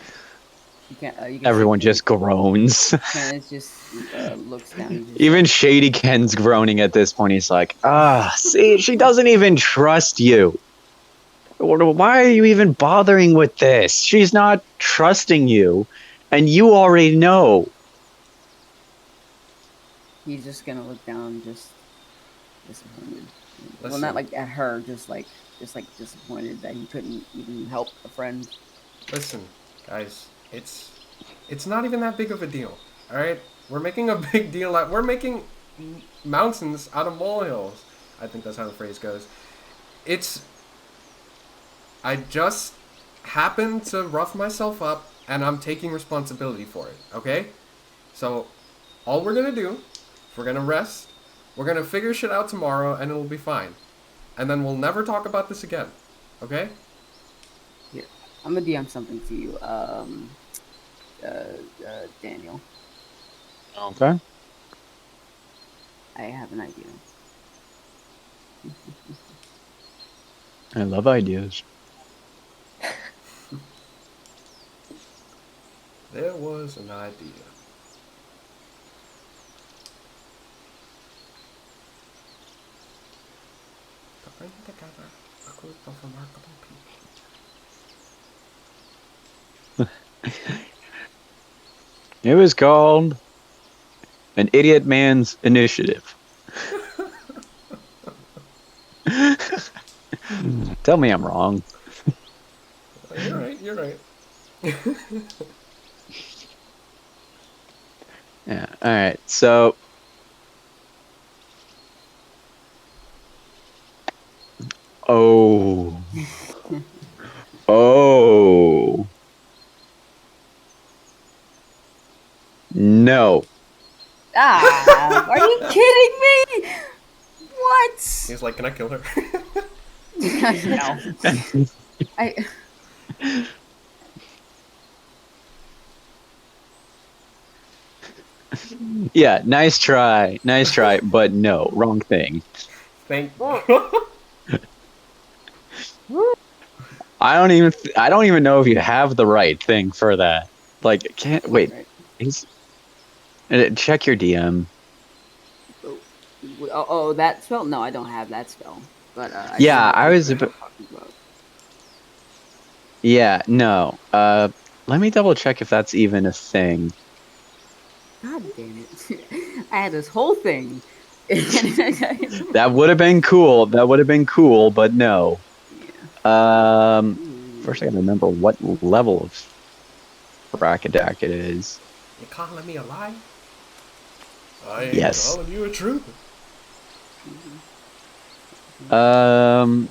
You can Everyone see just groans. Kenneth just looks down. Just Even Shady Ken's groaning at this point. He's like, see, she doesn't even trust you. Why are you even bothering with this? She's not trusting you, and you already know. he's just gonna look down, just disappointed. Well, listen. not like at her, just like disappointed that he couldn't even help a friend. Listen, guys. It's not even that big of a deal. All right, we're making a big deal out. We're making mountains out of molehills. I think that's how the phrase goes. It's. I just happened to rough myself up, and I'm taking responsibility for it. Okay, so all we're gonna do, we're gonna rest. We're gonna figure shit out tomorrow, and it'll be fine. And then we'll never talk about this again. Okay? Here, I'm gonna DM something to you, Daniel. Okay. I have an idea. I love ideas. There was an idea. To bring together a group of remarkable people. It was called An Idiot Man's Initiative. Tell me I'm wrong. You're right. Yeah. All right. So, oh, oh, no. Are you kidding me? What? He's like, can I kill her? No. I. Yeah, nice try, but no, wrong thing. Thank. Well, I don't even know if you have the right thing for that. Like, can't wait. right. He's, check your DM. Oh, that spell? No, I don't have that spell. But I do Yeah, know I what was. you're talking about. Yeah, no. Let me double check if that's even a thing. God damn it! I had this whole thing. That would have been cool. That would have been cool, but no. Yeah. Um, First I Ooh. gotta remember what level of Bracadac it is. You calling me a lie? I ain't Yes. calling you a truth. Um,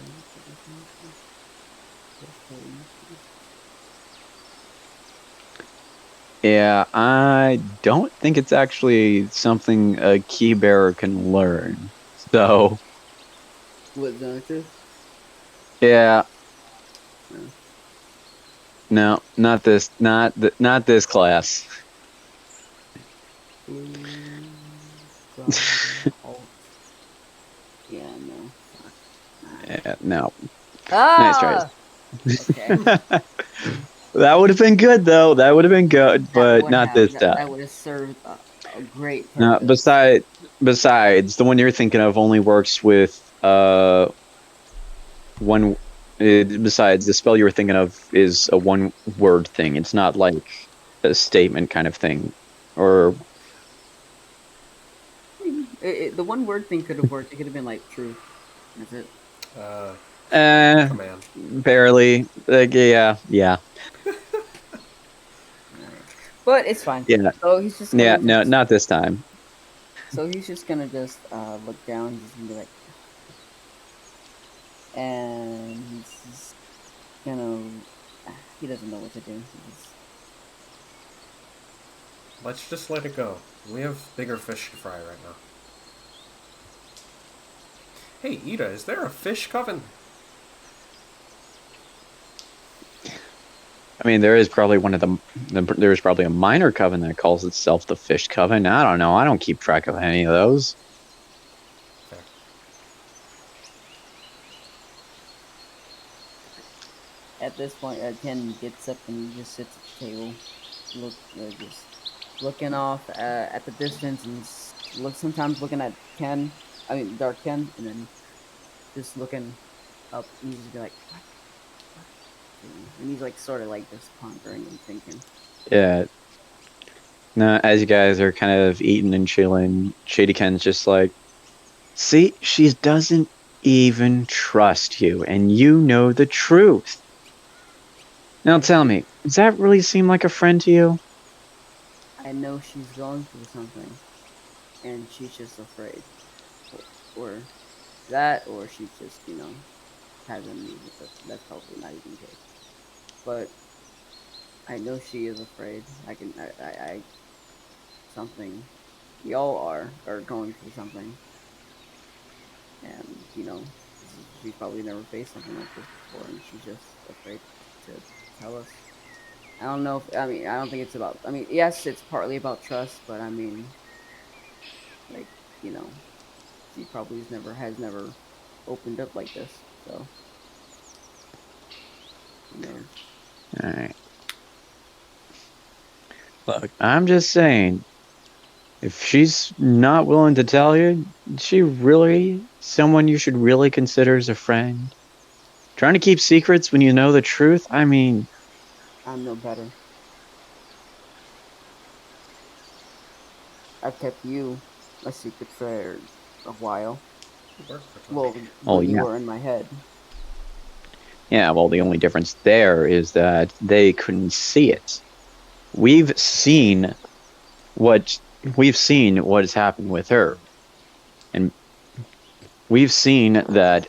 yeah, I don't think it's actually something a key bearer can learn. So, What zone truth? yeah, No. no, not this, not this class. Alt. Yeah, no. Fuck. Yeah, no. Nice tries. Ah! Okay. That would have been good though. That would have been good, but not this That time. would have served a great No, purpose. besides, the one you're thinking of only works with one. Besides, the spell you were thinking of is a one word thing. It's not like a statement kind of thing, or The one word thing could have worked. It could have been like truth. That's it. Uh, eh, Command. barely. Like, yeah, Alright. But it's fine. yeah, So he's just yeah. gonna No, just not this time. look down. He's just gonna be like, and he's just gonna. He doesn't know what to do. Let's just let it go. We have bigger fish to fry right now. Hey, Ida, is there a fish coven? I mean, there is probably there is probably a minor coven that calls itself the Fish Coven. I don't know. I don't keep track of any of those. Fair. At this point, Ken gets up and he just sits at the table, just looking off at the distance, and sometimes looking at Ken. I mean, Dark Ken, and then just looking up, and he's just be like, "What? What?" And he's like, sort of like just pondering and thinking. Yeah. No, as you guys are kind of eating and chilling, Shady Ken's just like, see, she doesn't even trust you, and you know the truth. Now tell me, does that really seem like a friend to you? I know she's going through something, and she's just afraid, or that, or she's just has amnesia. But that's probably not even the case. But I know she is afraid. I something. We all are going through something, and she's probably never faced something like this before, and she's just afraid to tell us. I don't know. I mean, I don't think it's about. I mean, yes, it's partly about trust, but I mean, like you know, she probably has never opened up like this. So who knows? Alright. Look, I'm just saying, if she's not willing to tell you, is she really someone you should really consider as a friend? Trying to keep secrets when you know the truth? I mean, I'm no better. I've kept you a secret for a while. You work for Tom. Well, oh when you yeah. were in my head. Yeah, well, the only difference there is that they couldn't see it. We've seen what has happened with her, and we've seen that.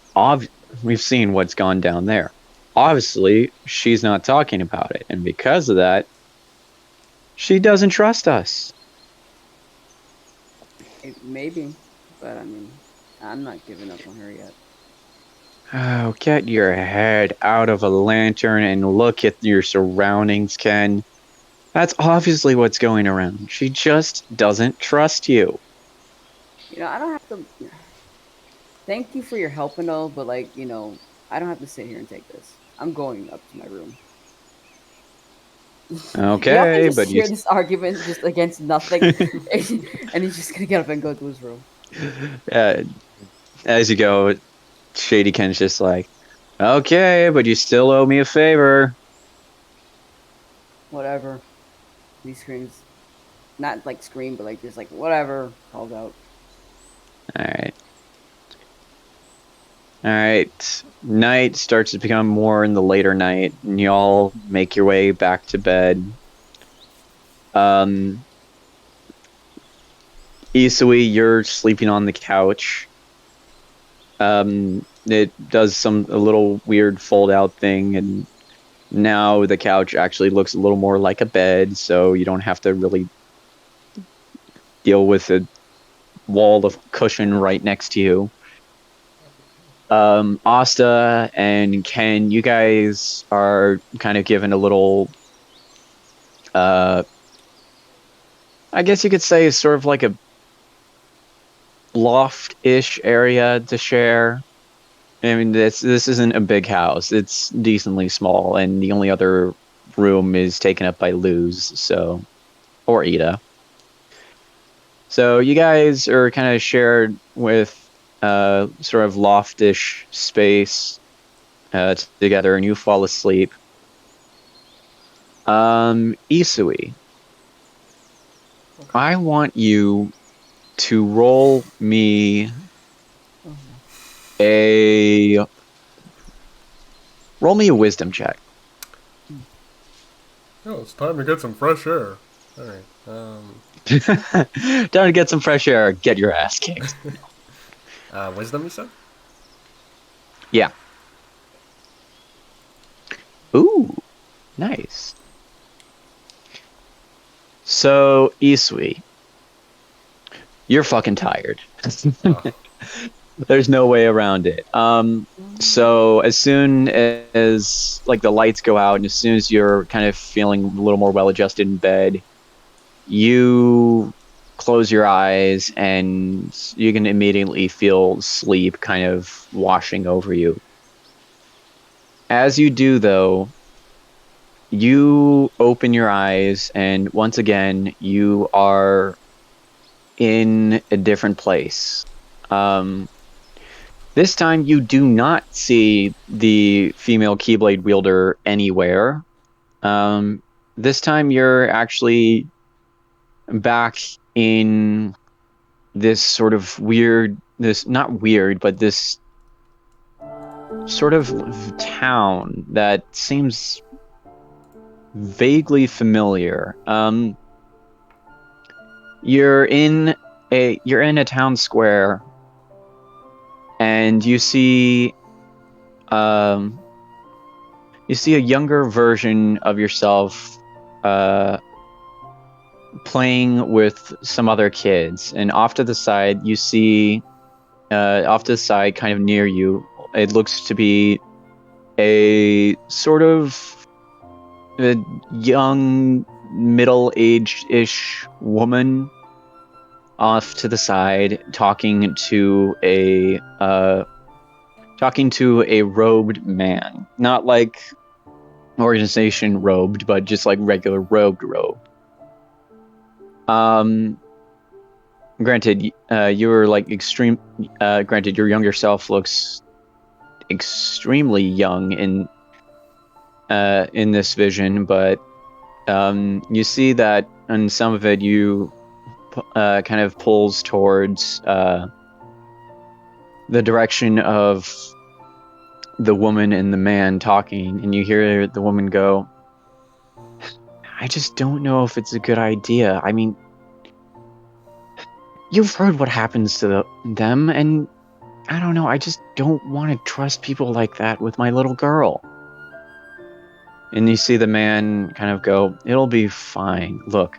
We've seen what's gone down there. Obviously, she's not talking about it, and because of that, she doesn't trust us. Maybe, but I mean, I'm not giving up on her yet. Oh, get your head out of a lantern and look at your surroundings, Ken. That's obviously what's going around. She just doesn't trust you. I don't have to. Thank you for your help and all, but like, I don't have to sit here and take this. I'm going up to my room. Y'all can Okay, just but you hear this argument just against nothing, and he's just gonna get up and go to his room. uh, as you go, Shady Ken's just like, okay, but you still owe me a favor. Whatever. He screams, not like scream, but like just like whatever. Calls out. All right. All right. Night starts to become more in the later night, and y'all make your way back to bed. Isui, you're sleeping on the couch. It does a little weird fold out thing, and now the couch actually looks a little more like a bed, so you don't have to really deal with a wall of cushion right next to you. Asta and Ken, you guys are kind of given a little, I guess you could say, sort of like a loft-ish area to share. I mean, this isn't a big house; it's decently small, and the only other room is taken up by Luz, or Ida. So you guys are kind of shared with sort of loftish space together, and you fall asleep. Isui, I want you to roll me a wisdom check. Oh, it's time to get some fresh air. All right. Time to get some fresh air. Get your ass kicked. Wisdom, you said? Yeah. Ooh, nice. So, Isui, you're fucking tired. Oh. There's no way around it. So as soon as like the lights go out, and as soon as you're kind of feeling a little more well-adjusted in bed, you close your eyes, and you can immediately feel sleep kind of washing over you. As you do, though, you open your eyes, and once again, you are in a different place. This time, you do not see the female Keyblade wielder anywhere. This time, you're actually back in this sort of weird, this not weird, but this sort of town that seems vaguely familiar. You're in a town square, and you see a younger version of yourself playing with some other kids, and off to the side you see kind of near you, it looks to be a sort of a young middle-aged-ish woman off to the side talking to a robed man, not like organization robed, but just like regular robe. Granted, you were like granted, your younger self looks extremely young in this vision, but you see that in some of it you kind of pulls towards the direction of the woman and the man talking, and you hear the woman go, I just don't know if it's a good idea. I mean, you've heard what happens to them, and I don't know, I just don't want to trust people like that with my little girl. And you see the man kind of go, it'll be fine. Look,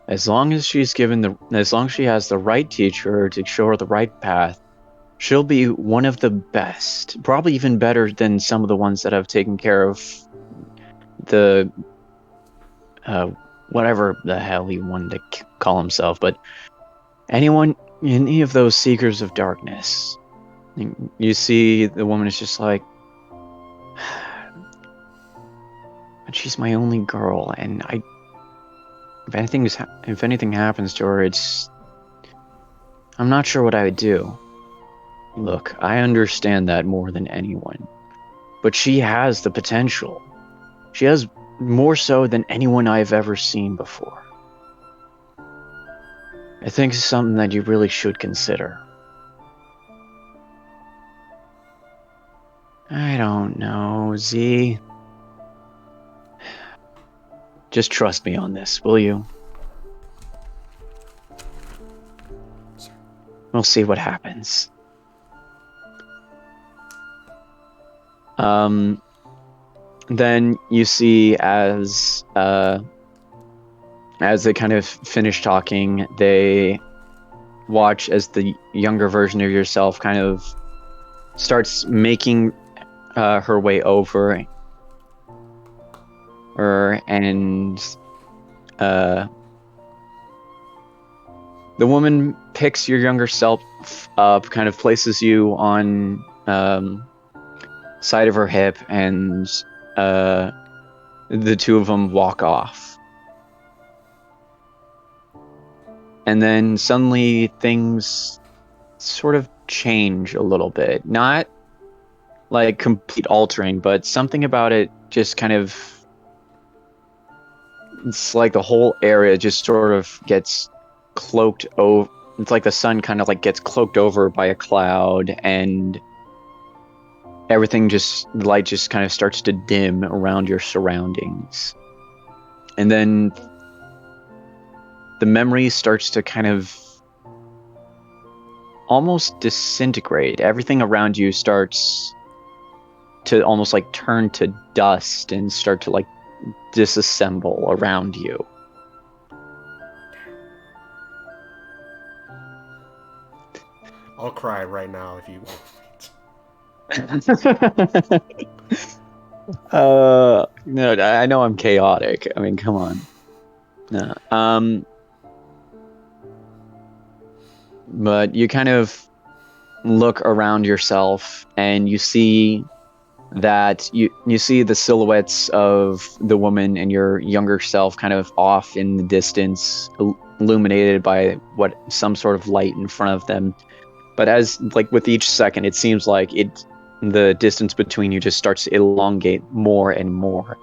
as long as she has the right teacher to show her the right path, she'll be one of the best, probably even better than some of the ones that have taken care of the whatever the hell he wanted to call himself, but any of those seekers of darkness. You see the woman is just like, but she's my only girl, and if anything happens to her, I'm not sure what I would do. Look, I understand that more than anyone, but she has the potential. She has more so than anyone I've ever seen before. I think it's something that you really should consider. I don't know, Z. Just trust me on this, will you? We'll see what happens. Then you see as they kind of finish talking, they watch as the younger version of yourself kind of starts making her way over, and the woman picks your younger self up, kind of places you on side of her hip, and the two of them walk off. And then suddenly things sort of change a little bit. Not like complete altering, but something about it just kind of, it's like the whole area just sort of gets cloaked over. It's like the sun kind of like gets cloaked over by a cloud, and everything the light just kind of starts to dim around your surroundings. And then the memory starts to kind of almost disintegrate. Everything around you starts to almost like turn to dust and start to like disassemble around you. I'll cry right now if you No, I know I'm chaotic. I mean, come on. No. But you kind of look around yourself, and you see that you see the silhouettes of the woman and your younger self kind of off in the distance, illuminated by some sort of light in front of them. But as like with each second, it seems like the distance between you just starts to elongate more and more.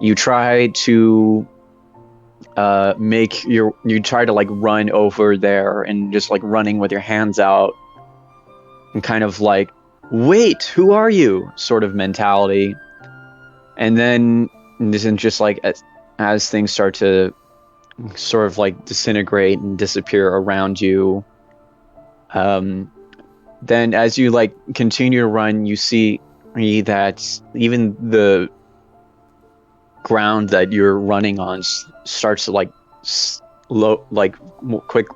You try to you try to like run over there, and just like running with your hands out and kind of like, wait, who are you sort of mentality. And then this is just like as things start to sort of like disintegrate and disappear around you, then as you like continue to run, you see that even the ground that you're running on starts to like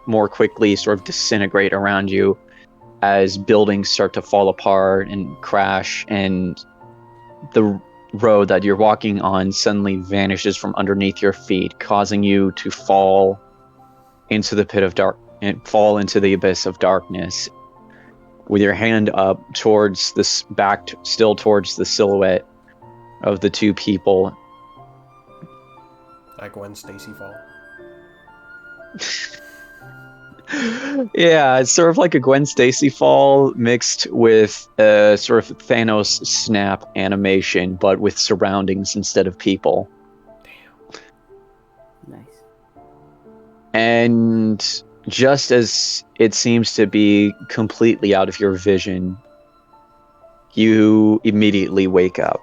more quickly sort of disintegrate around you, as buildings start to fall apart and crash, and the road that you're walking on suddenly vanishes from underneath your feet, causing you to fall into the pit of dark and fall into the abyss of darkness, with your hand up towards this still towards the silhouette of the two people. like Gwen Stacy fall. Yeah, it's sort of like a Gwen Stacy fall mixed with a sort of Thanos snap animation, but with surroundings instead of people. Damn. Nice. And just as it seems to be completely out of your vision, you immediately wake up.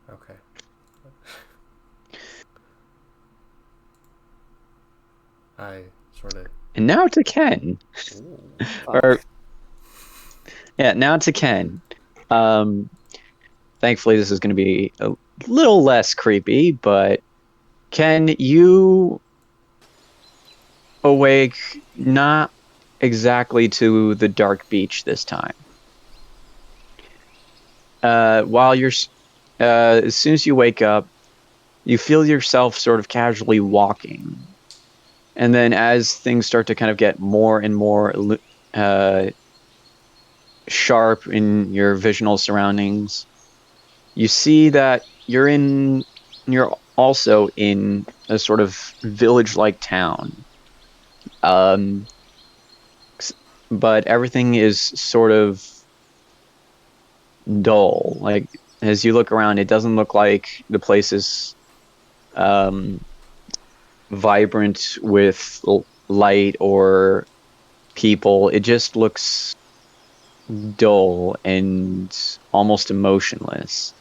Okay. I sort of. And now to Ken. Fuck. Or yeah, now to Ken. Um, Thankfully, this is going to be a little less creepy, but Ken, you awake not exactly to the dark beach this time. While you're, as soon as you wake up, you feel yourself sort of casually walking. And then as things start to kind of get more and more uh, sharp in your visional surroundings, you see that you're also in a sort of village-like town. Um, but everything is sort of dull. Like as you look around, it doesn't look like the place is um, vibrant with light or people. It just looks dull and almost emotionless.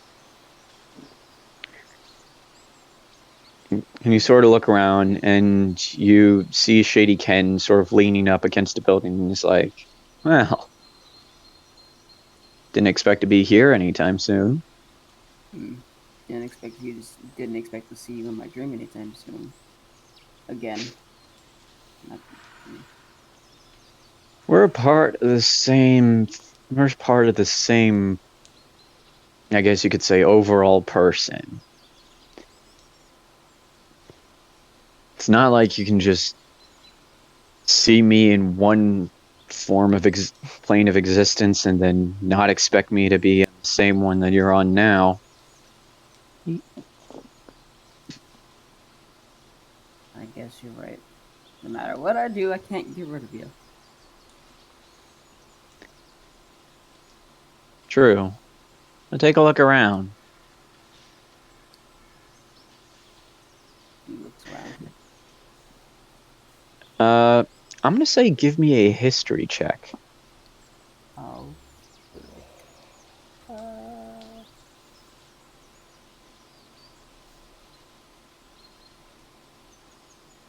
And you sort of look around and you see Shady Ken sort of leaning up against a building, and he's like, well, didn't expect to be here anytime soon. Didn't expect to see you in my dream anytime soon. Again. Not, We're part of the same, we're part of the same, I guess you could say, overall person. It's not like you can just see me in one form of plane of existence and then not expect me to be in the same one that you're on now. I guess you're right. No matter what I do, I can't get rid of you. True. Now take a look around. He looks around. I'm gonna say give me a history check. Oh.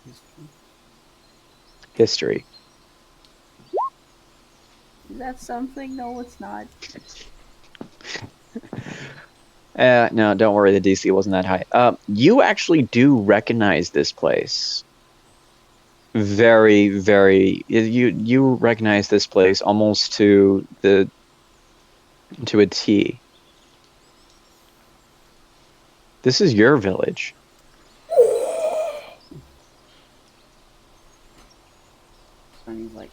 History. History. Is that something? No, it's not. No, don't worry, the DC wasn't that high. You actually do recognize this place. Very, very. You recognize this place almost to a T. This is your village. And he's like,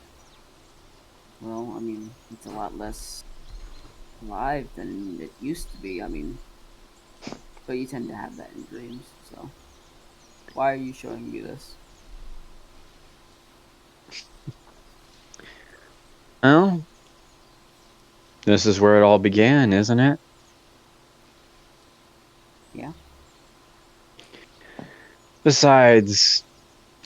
well, I mean, it's a lot less alive than it used to be. I mean, but you tend to have that in dreams, so why are you showing me this? Well, this is where it all began, isn't it? Yeah. Besides,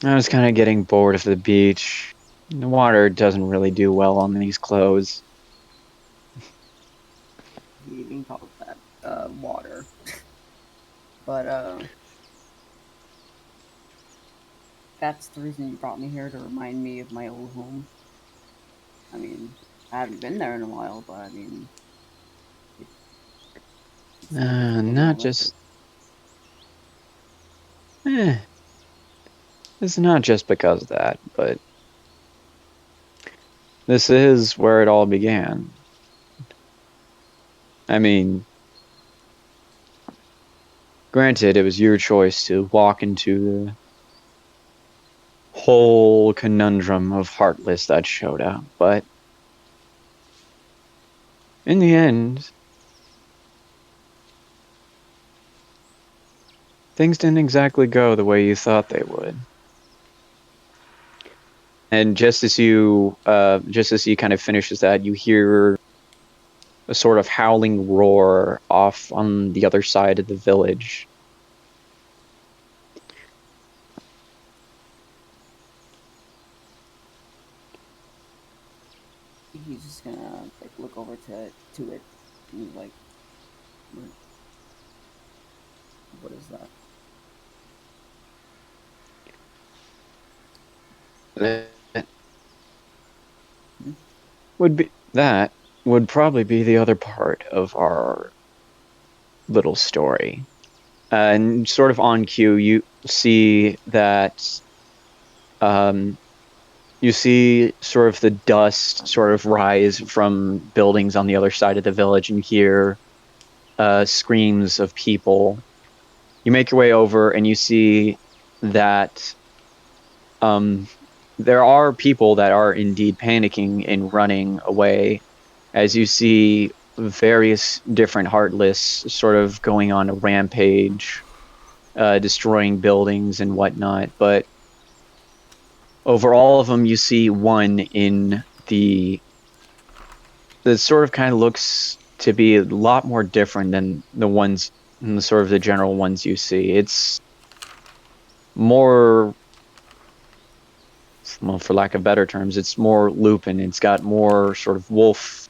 I was kind of getting bored of the beach. The water doesn't really do well on these clothes. He even called that water. But that's the reason you brought me here, to remind me of my old home. I mean, I haven't been there in a while, but I mean, it's not as good as I Not left it. just. Eh, it's not just because of that, but this is where it all began. I mean, granted, it was your choice to walk into the whole conundrum of Heartless that showed up, but in the end, things didn't exactly go the way you thought they would. And just as he kind of finishes that, you hear a sort of howling roar off on the other side of the village. he's just gonna like look over to it. And he's like, what is that? That Hmm? that would probably be the other part of our little story. And sort of on cue, you see that um, you see sort of the dust sort of rise from buildings on the other side of the village, and hear screams of people. You make your way over, and you see that um, there are people that are indeed panicking and running away, as you see various different heartless sort of going on a rampage, destroying buildings and whatnot. But over all of them, you see one in the that sort of kind of looks to be a lot more different than the ones, the sort of the general ones you see. It's more, well, for lack of better terms, it's more Lupin. It's got more sort of wolf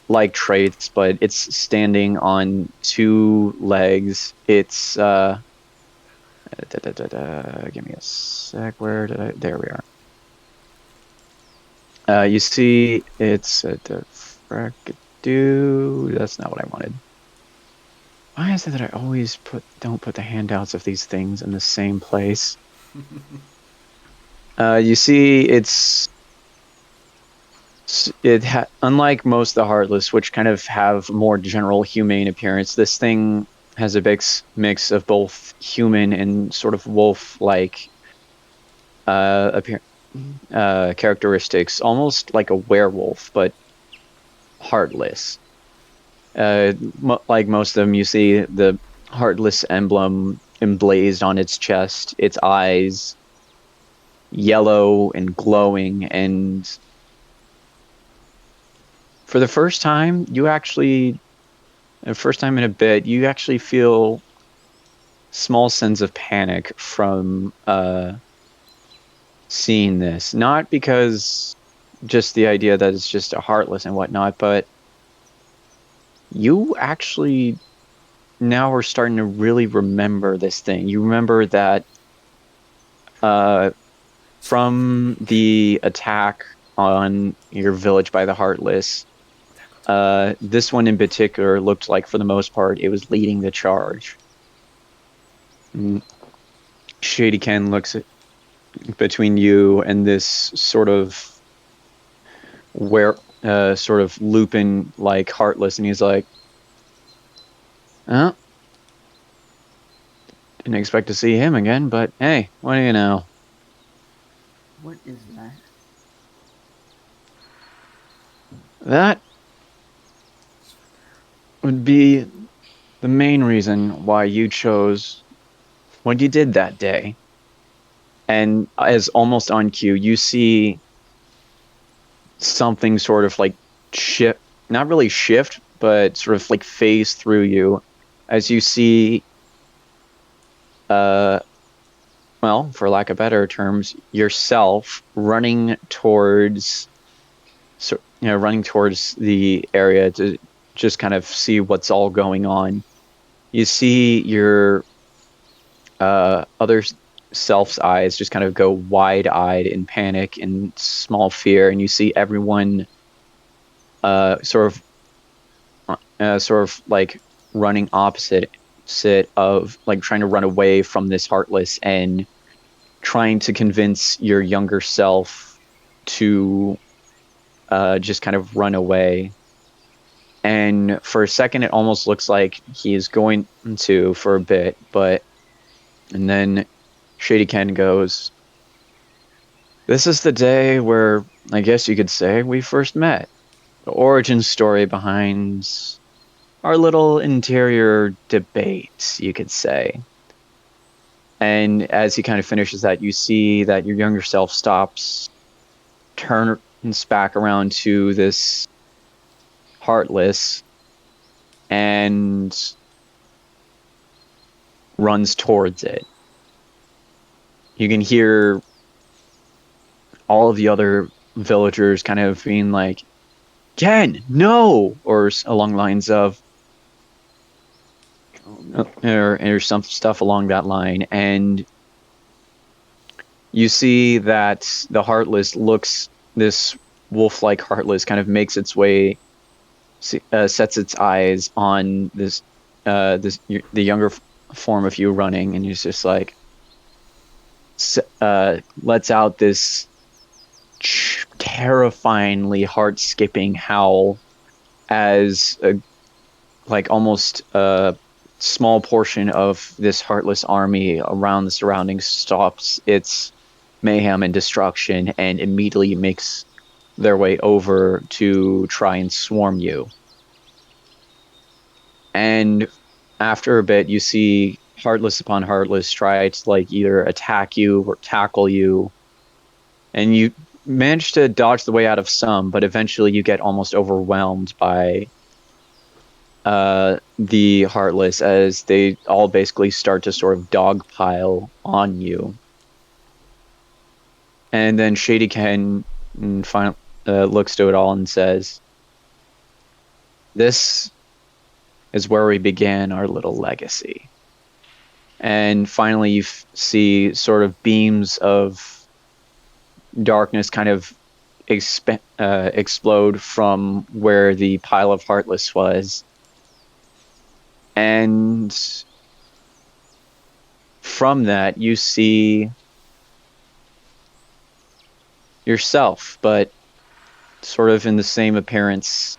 like traits, but it's standing on two legs. It's give me a sec. Where did I? There we are. You see, it's the fracadoo. That's not what I wanted. Why is it that I always don't put the handouts of these things in the same place? You see, unlike most of the Heartless, which kind of have more general humane appearance. This thing has a mix of both human and sort of wolf-like characteristics, almost like a werewolf, but heartless. Like most of them, you see the heartless emblem emblazed on its chest, its eyes yellow and glowing, and for the first time, first time in a bit, you actually feel small sense of panic from seeing this. Not because just the idea that it's just a heartless and whatnot, but you actually now are starting to really remember this thing. You remember that from the attack on your village by the Heartless, this one in particular looked like, for the most part, it was leading the charge. And Shady Ken looks between you and this sort of sort of Lupin like Heartless, and he's like, "Oh, didn't expect to see him again, but hey, what do you know?" What is that? That would be the main reason why you chose what you did that day. And as almost on cue, you see something sort of like shift, not really shift, but sort of like phase through you as you see, uh, well, for lack of better terms, yourself running towards, running towards the area to just kind of see what's all going on. You see your other self's eyes just kind of go wide-eyed in panic and small fear, and you see everyone sort of like running opposite of like trying to run away from this Heartless and trying to convince your younger self to just kind of run away. And for a second, it almost looks like he is going to for a bit, and then Shady Ken goes, "This is the day where I guess you could say we first met. The origin story behind our little interior debate, you could say." And as he kind of finishes that, you see that your younger self turns back around to this Heartless, and runs towards it. You can hear all of the other villagers kind of being like, Ken, no, or along lines of, or some stuff along that line. And you see that the Heartless this wolf-like Heartless kind of makes its way, sets its eyes on the younger form of you running, and he's just like, lets out this terrifyingly heart-skipping howl as like almost a small portion of this heartless army around the surroundings stops its mayhem and destruction and immediately makes their way over to try and swarm you. And after a bit, you see heartless upon heartless try to like either attack you or tackle you, and you manage to dodge the way out of some, but eventually you get almost overwhelmed by the Heartless as they all basically start to sort of dogpile on you. And then Shady Ken looks to it all and says, "This is where we begin our little legacy." And finally, you see sort of beams of darkness kind of explode from where the pile of Heartless was. And from that, you see yourself, but sort of in the same appearance.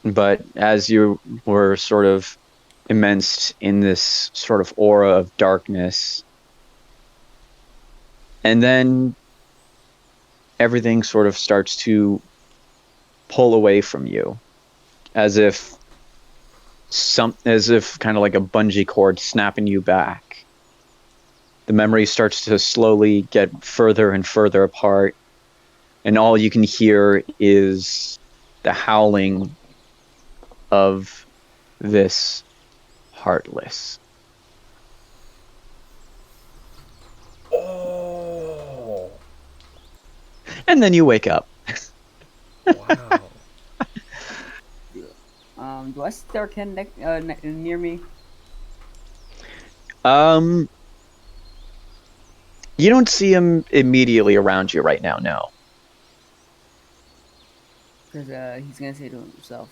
But as you were sort of immersed in this sort of aura of darkness, and then everything sort of starts to pull away from you, as if kind of like a bungee cord snapping you back. The memory starts to slowly get further and further apart, and all you can hear is the howling of this Heartless. Oh, And then you wake up. wow. Do I see Dark Ken near me? You don't see him immediately around you right now, no. Because he's gonna say to himself,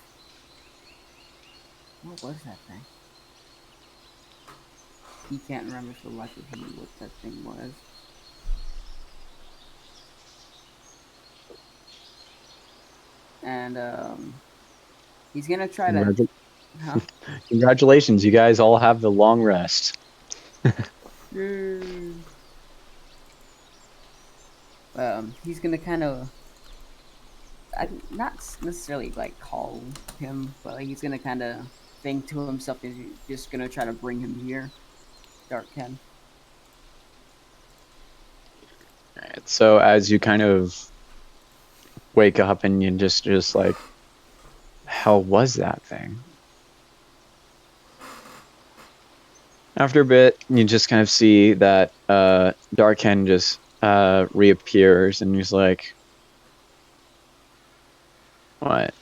"What was that thing?" He can't remember for the life of him what that thing was. And he's gonna try to. Huh? Congratulations, you guys all have the long rest. He's gonna kind of, not necessarily like call him, but like, he's gonna kind of think to himself, he's just gonna try to bring him here, Dark Ken. Alright, so as you kind of wake up and you just like, hell was that thing? After a bit, you just kind of see that Dark Ken just reappears and he's like, what?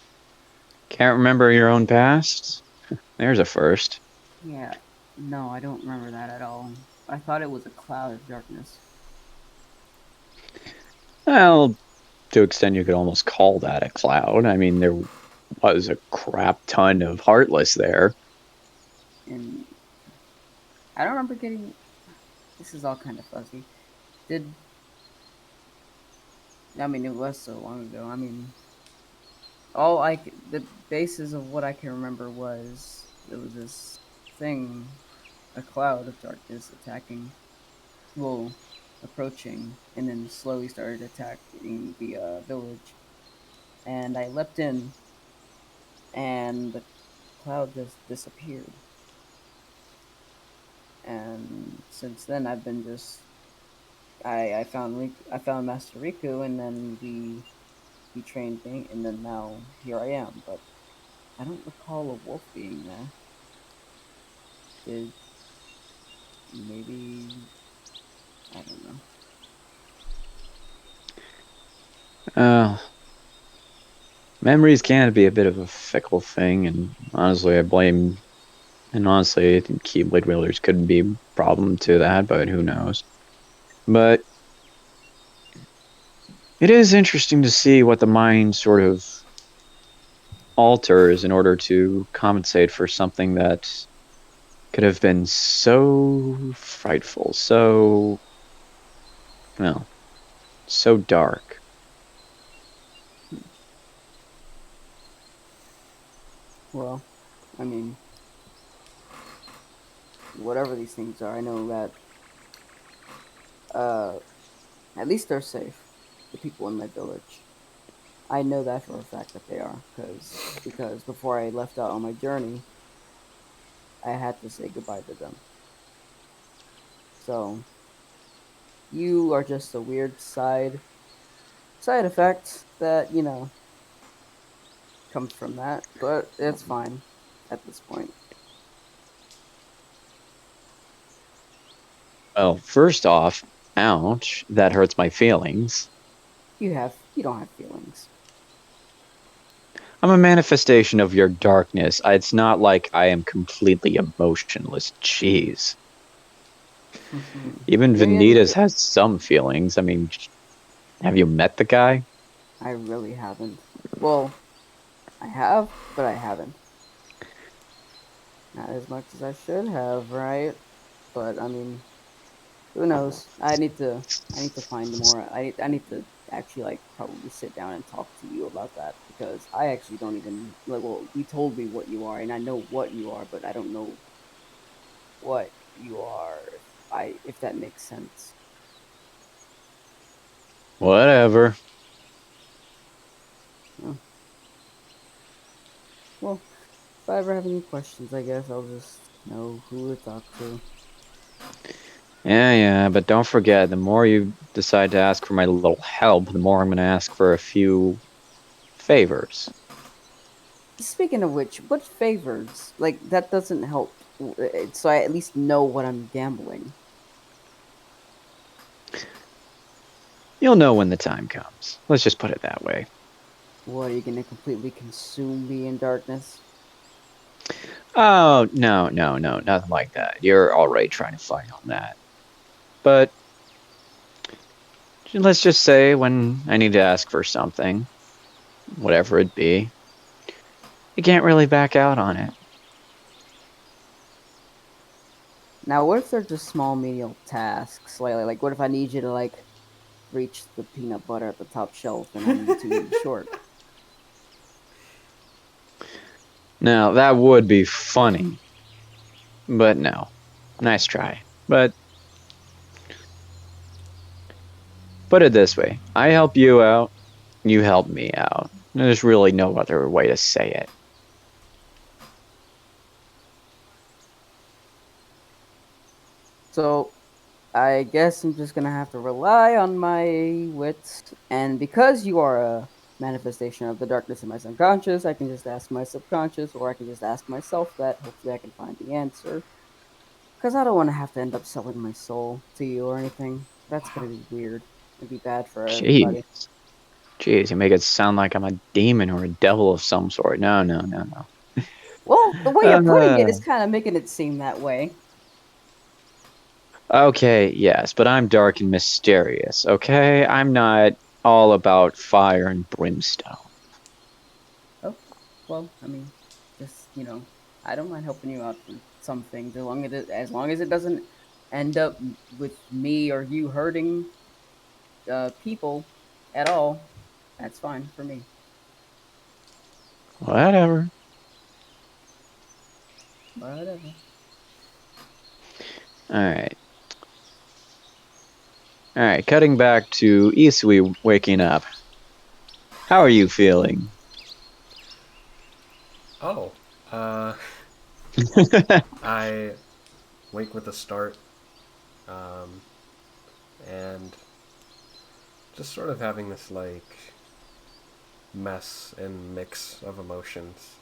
Can't remember your own past? There's a first. Yeah, no, I don't remember that at all. I thought it was a cloud of darkness. Well, to extent you could almost call that a cloud. I mean, there was a crap ton of Heartless there. And I don't remember getting. This is all kind of fuzzy. I mean, it was so long ago. I mean, the basis of what I can remember was there was this thing, a cloud of darkness attacking, well, approaching, and then slowly started attacking the village. And I leapt in, and the cloud just disappeared. And since then, I've been just I found Master Riku, and then we trained me, and then now here I am. But I don't recall a wolf being there. Did maybe, I don't know. Uh, Memories can be a bit of a fickle thing, and honestly, I think Keyblade wielders could be a problem to that, but who knows. But it is interesting to see what the mind sort of alters in order to compensate for something that could have been so frightful, well, so dark. Well, I mean, whatever these things are, I know that uh, at least they're safe. The people in my village. I know that for a fact that they are, because before I left out on my journey, I had to say goodbye to them. So you are just a weird side effect that comes from that, but it's fine at this point. Well, first off, ouch, that hurts my feelings. You don't have feelings. I'm a manifestation of your darkness. It's not like I am completely emotionless. Jeez. Even You're in. Vanitas has some feelings. I mean, have you met the guy? I really haven't. Well, I have, but I haven't. Not as much as I should have, right? But I mean, who knows? I need to find more. I need to actually like probably sit down and talk to you about that because I actually don't even like. Well, you told me what you are, and I know what you are, but I don't know what you are. If that makes sense. Whatever. Oh, well, if I ever have any questions, I guess I'll just know who to talk to. Yeah, but don't forget, the more you decide to ask for my little help, the more I'm going to ask for a few favors. Speaking of which, what favors? Like that doesn't help. So I at least know what I'm gambling. You'll know when the time comes. Let's just put it that way. What are you gonna completely consume me in darkness? Oh, no, nothing like that. You're already trying to fight on that. But let's just say when I need to ask for something, whatever it be, you can't really back out on it. Now, what if they're just small menial tasks? Like what if I need you to like reach the peanut butter at the top shelf and I'm 2 meters short? Now, that would be funny, but no. Nice try. But put it this way, I help you out, you help me out. There's really no other way to say it. So I guess I'm just gonna have to rely on my wits, and because you are a manifestation of the darkness in my subconscious, I can just ask my subconscious, or I can just ask myself that. Hopefully, I can find the answer. Because I don't want to have to end up selling my soul to you or anything. That's gonna be weird. It'd be bad for everybody. Jeez. Jeez, you make it sound like I'm a demon or a devil of some sort. No. Well, the way you're putting it Uh, is kind of making it seem that way. okay, yes, but I'm dark and mysterious, okay? I'm not all about fire and brimstone. Oh, well, I mean, just I don't mind helping you out for some things as long as it doesn't end up with me or you hurting people at all. That's fine for me. Whatever. Whatever. Alright. Alright, cutting back to Isui waking up. How are you feeling? Oh, uh, I wake with a start, um, and just sort of having this like mess and mix of emotions.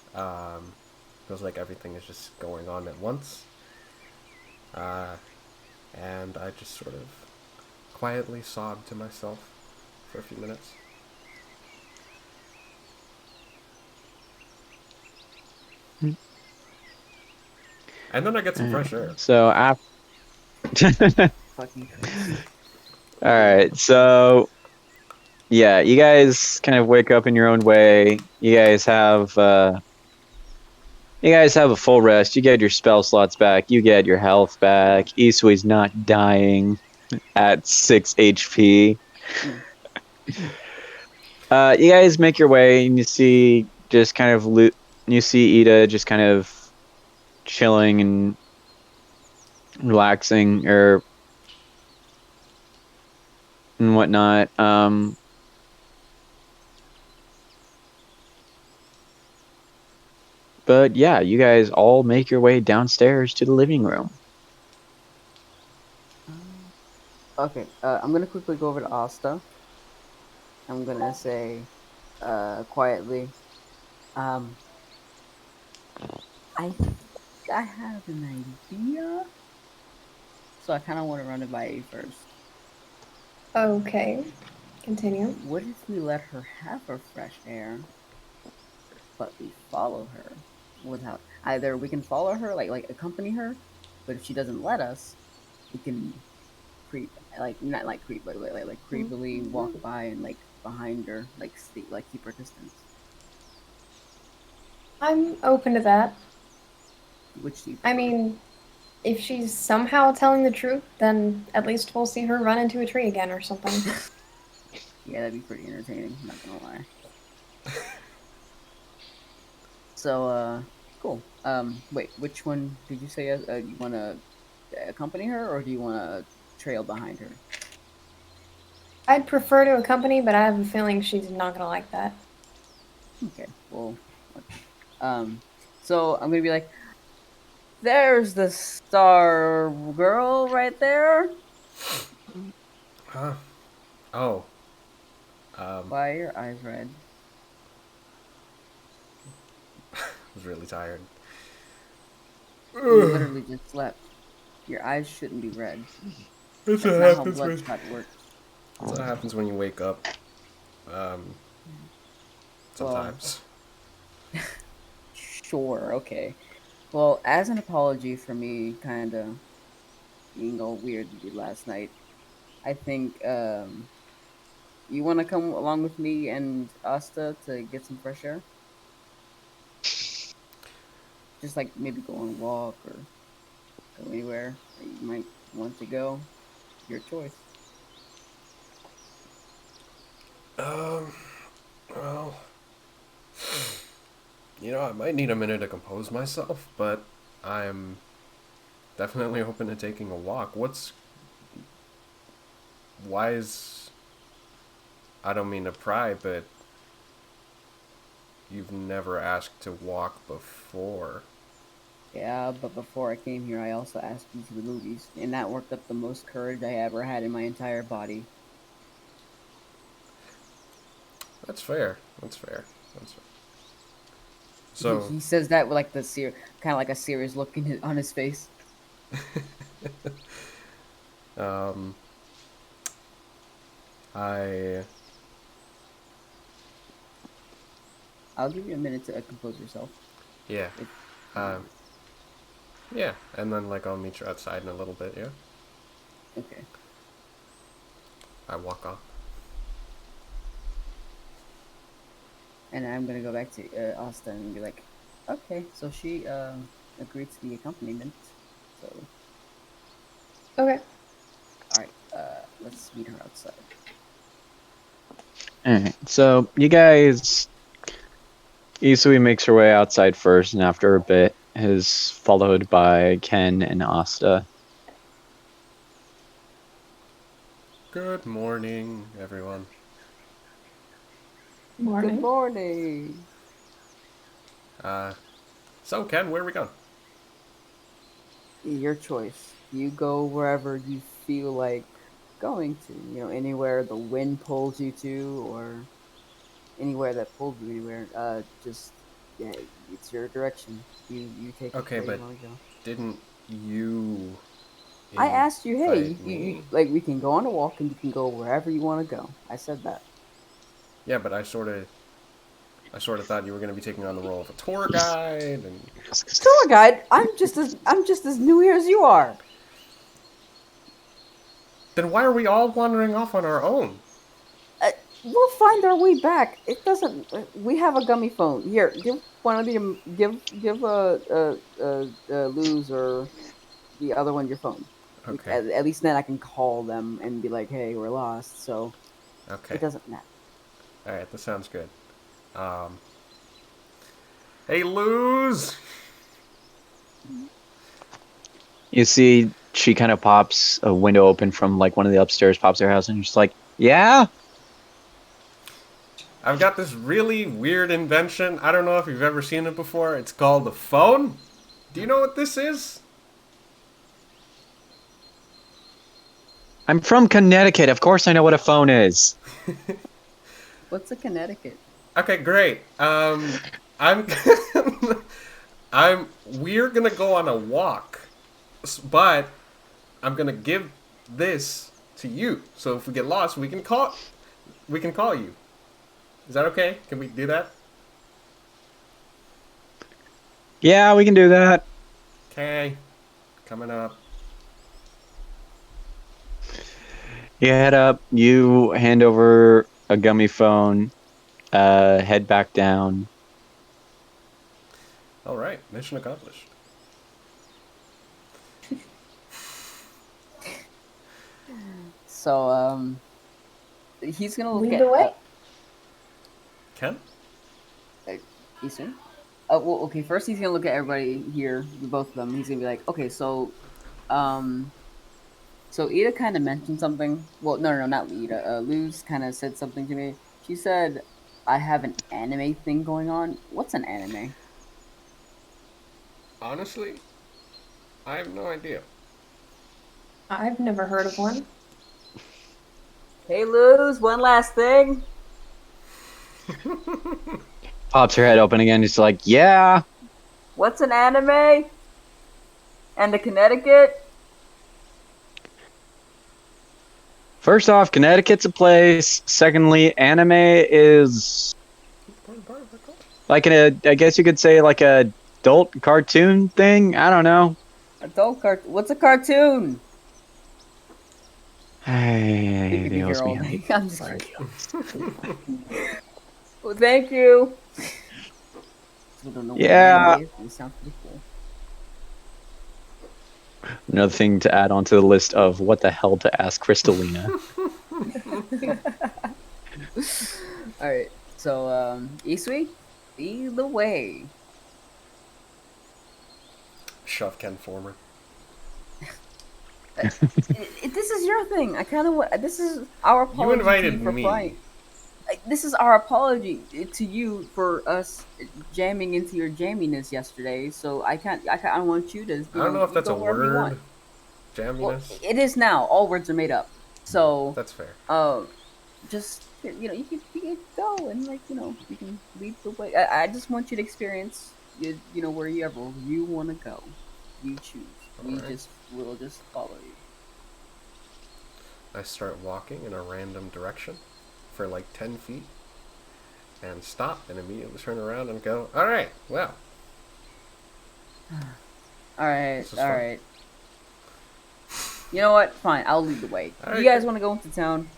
Feels like everything is just going on at once, uh, and I just sort of quietly sobbed to myself for a few minutes. And then I get some fresh air. So after. Fucking Chris. All right. So yeah, you guys kind of wake up in your own way. You guys have a full rest. You get your spell slots back. You get your health back. Isui's not dying at 6 HP. Mm. You guys make your way and you see just kind of you see Ida just kind of chilling and relaxing or and whatnot. But yeah, you guys all make your way downstairs to the living room. Okay, I'm gonna quickly go over to Asta. I'm gonna say, quietly, um, I think I have an idea. So I kind of want to run it by you first. Okay. Continue. What if we let her have her fresh air, but we follow her without either we can follow her like accompany her, but if she doesn't let us, we can creep like not like creep but like creepily walk by and like behind her like like keep her distance. I'm open to that. Which do you I prefer? mean, if she's somehow telling the truth, then at least we'll see her run into a tree again or something. Yeah, that'd be pretty entertaining. I'm not gonna lie. So cool. Wait, which one did you say? You want to accompany her or do you want to trail behind her? I'd prefer to accompany, but I have a feeling she's not gonna like that. Okay, well, um, so I'm gonna be like, there's the star girl right there. Huh? Oh. I Why are your eyes red? was really tired. You literally just slept. Your eyes shouldn't be red. That's what That's not how happens when. bloodshot works. That's what happens when you wake up. Well, Sometimes. sure, okay. Well, as an apology for me kind of being all weird with you last night, I think you want to come along with me and Asta to get some fresh air? Just like maybe go on a walk or go anywhere that you might want to go. Your choice. Well, I might need a minute to compose myself, but I'm definitely open to taking a walk. Why is, I don't mean to pry, but you've never asked to walk before. Yeah, but before I came here, I also asked you to the movies, and that worked up the most courage I ever had in my entire body. That's fair. That's fair. That's fair. He, So, he says that with like kind of like a serious look on his face. um, I I'll give you a minute to compose yourself. yeah, If you um, want. yeah, and then I'll meet you outside in a little bit. Yeah, Okay. I walk off. And I'm gonna go back to Austin and be like, okay, so she agreed to the accompaniment. So, Okay. all right, let's meet her outside. Alright, so you guys, Isui makes her way outside first, and after a bit is followed by Ken and Asta. Good morning, everyone. Good Morning. morning. So Ken, where are we going? Your choice. You go wherever you feel like going to. Anywhere the wind pulls you to, or anywhere that pulls you anywhere. Just yeah, it's your direction. You take it Okay, where you but want to go. didn't you I asked you, hey, invite you me? like we can go on a walk and you can go wherever you want to go. I said that. Yeah, but I sort of I sort of thought you were going to be taking on the role of a tour guide, and Tour guide. I'm just as new here as you are. then why are we all wandering off on our own? We'll find our way back. It doesn't. We have a gummy phone. Here, give one of the give Luz or the other one your phone. Okay, At least then I can call them and be like, "Hey, we're lost." So okay, it doesn't matter. all right, that sounds good. Hey, Luz. You see, she kind of pops a window open from like one of the upstairs, pops her house, and she's like, "Yeah." I've got this really weird invention. I don't know if you've ever seen it before. It's called a phone. Do you know what this is? I'm from Connecticut. Of course, I know what a phone is. What's a Connecticut? Okay, great. I'm we're gonna go on a walk, but I'm gonna give this to you. So if we get lost, we can call you. Is that okay? Can we do that? Yeah, we can do that. Okay, coming up. You head up. You hand over a gummy phone. Head back down. All right, mission accomplished. So he's gonna look Lead at the way. Ken? Eastern. Well, okay. First, he's gonna look at everybody here, both of them. He's gonna be like, okay, um, so Ida kind of mentioned something. Well, no, not Ida. Luz kind of said something to me. She said, "I have an anime thing going on." What's an anime? Honestly, I have no idea. I've never heard of one. Hey, Luz. One last thing. Pops her head open again. Just like, yeah. What's an anime? And the Connecticut? First off, Connecticut's a place. Secondly, anime is like I guess you could say like a adult cartoon thing. I don't know. Adult cartoon. What's a cartoon? Ay, We could be Dios here all mío. day. I'm just kidding. Well, thank you. Still don't know what Yeah. anime is, but it sounds pretty cool. Another thing to add onto the list of what the hell to ask Crystalina. All right. So, Isui, lead the way. Shove Ken forward. This is your thing. I kind of. This is our apology. You invited to you for me. Playing. This is our apology to you for us jamming into your jamminess yesterday. So I can't. I don't want you to. I don't know if that's a go wherever you want. word. Jamminess. Well, it is now. All words are made up. So That's fair. just you can go and you can lead the way. I just want you to experience wherever you want to go. You choose. Alright. We'll just follow you. I start walking in a random direction for like 10 feet and stop and immediately turn around and go, alright, well. Alright, This is fun. alright. You know what? Fine, I'll lead the way. Alright, You guys good. want to go into town?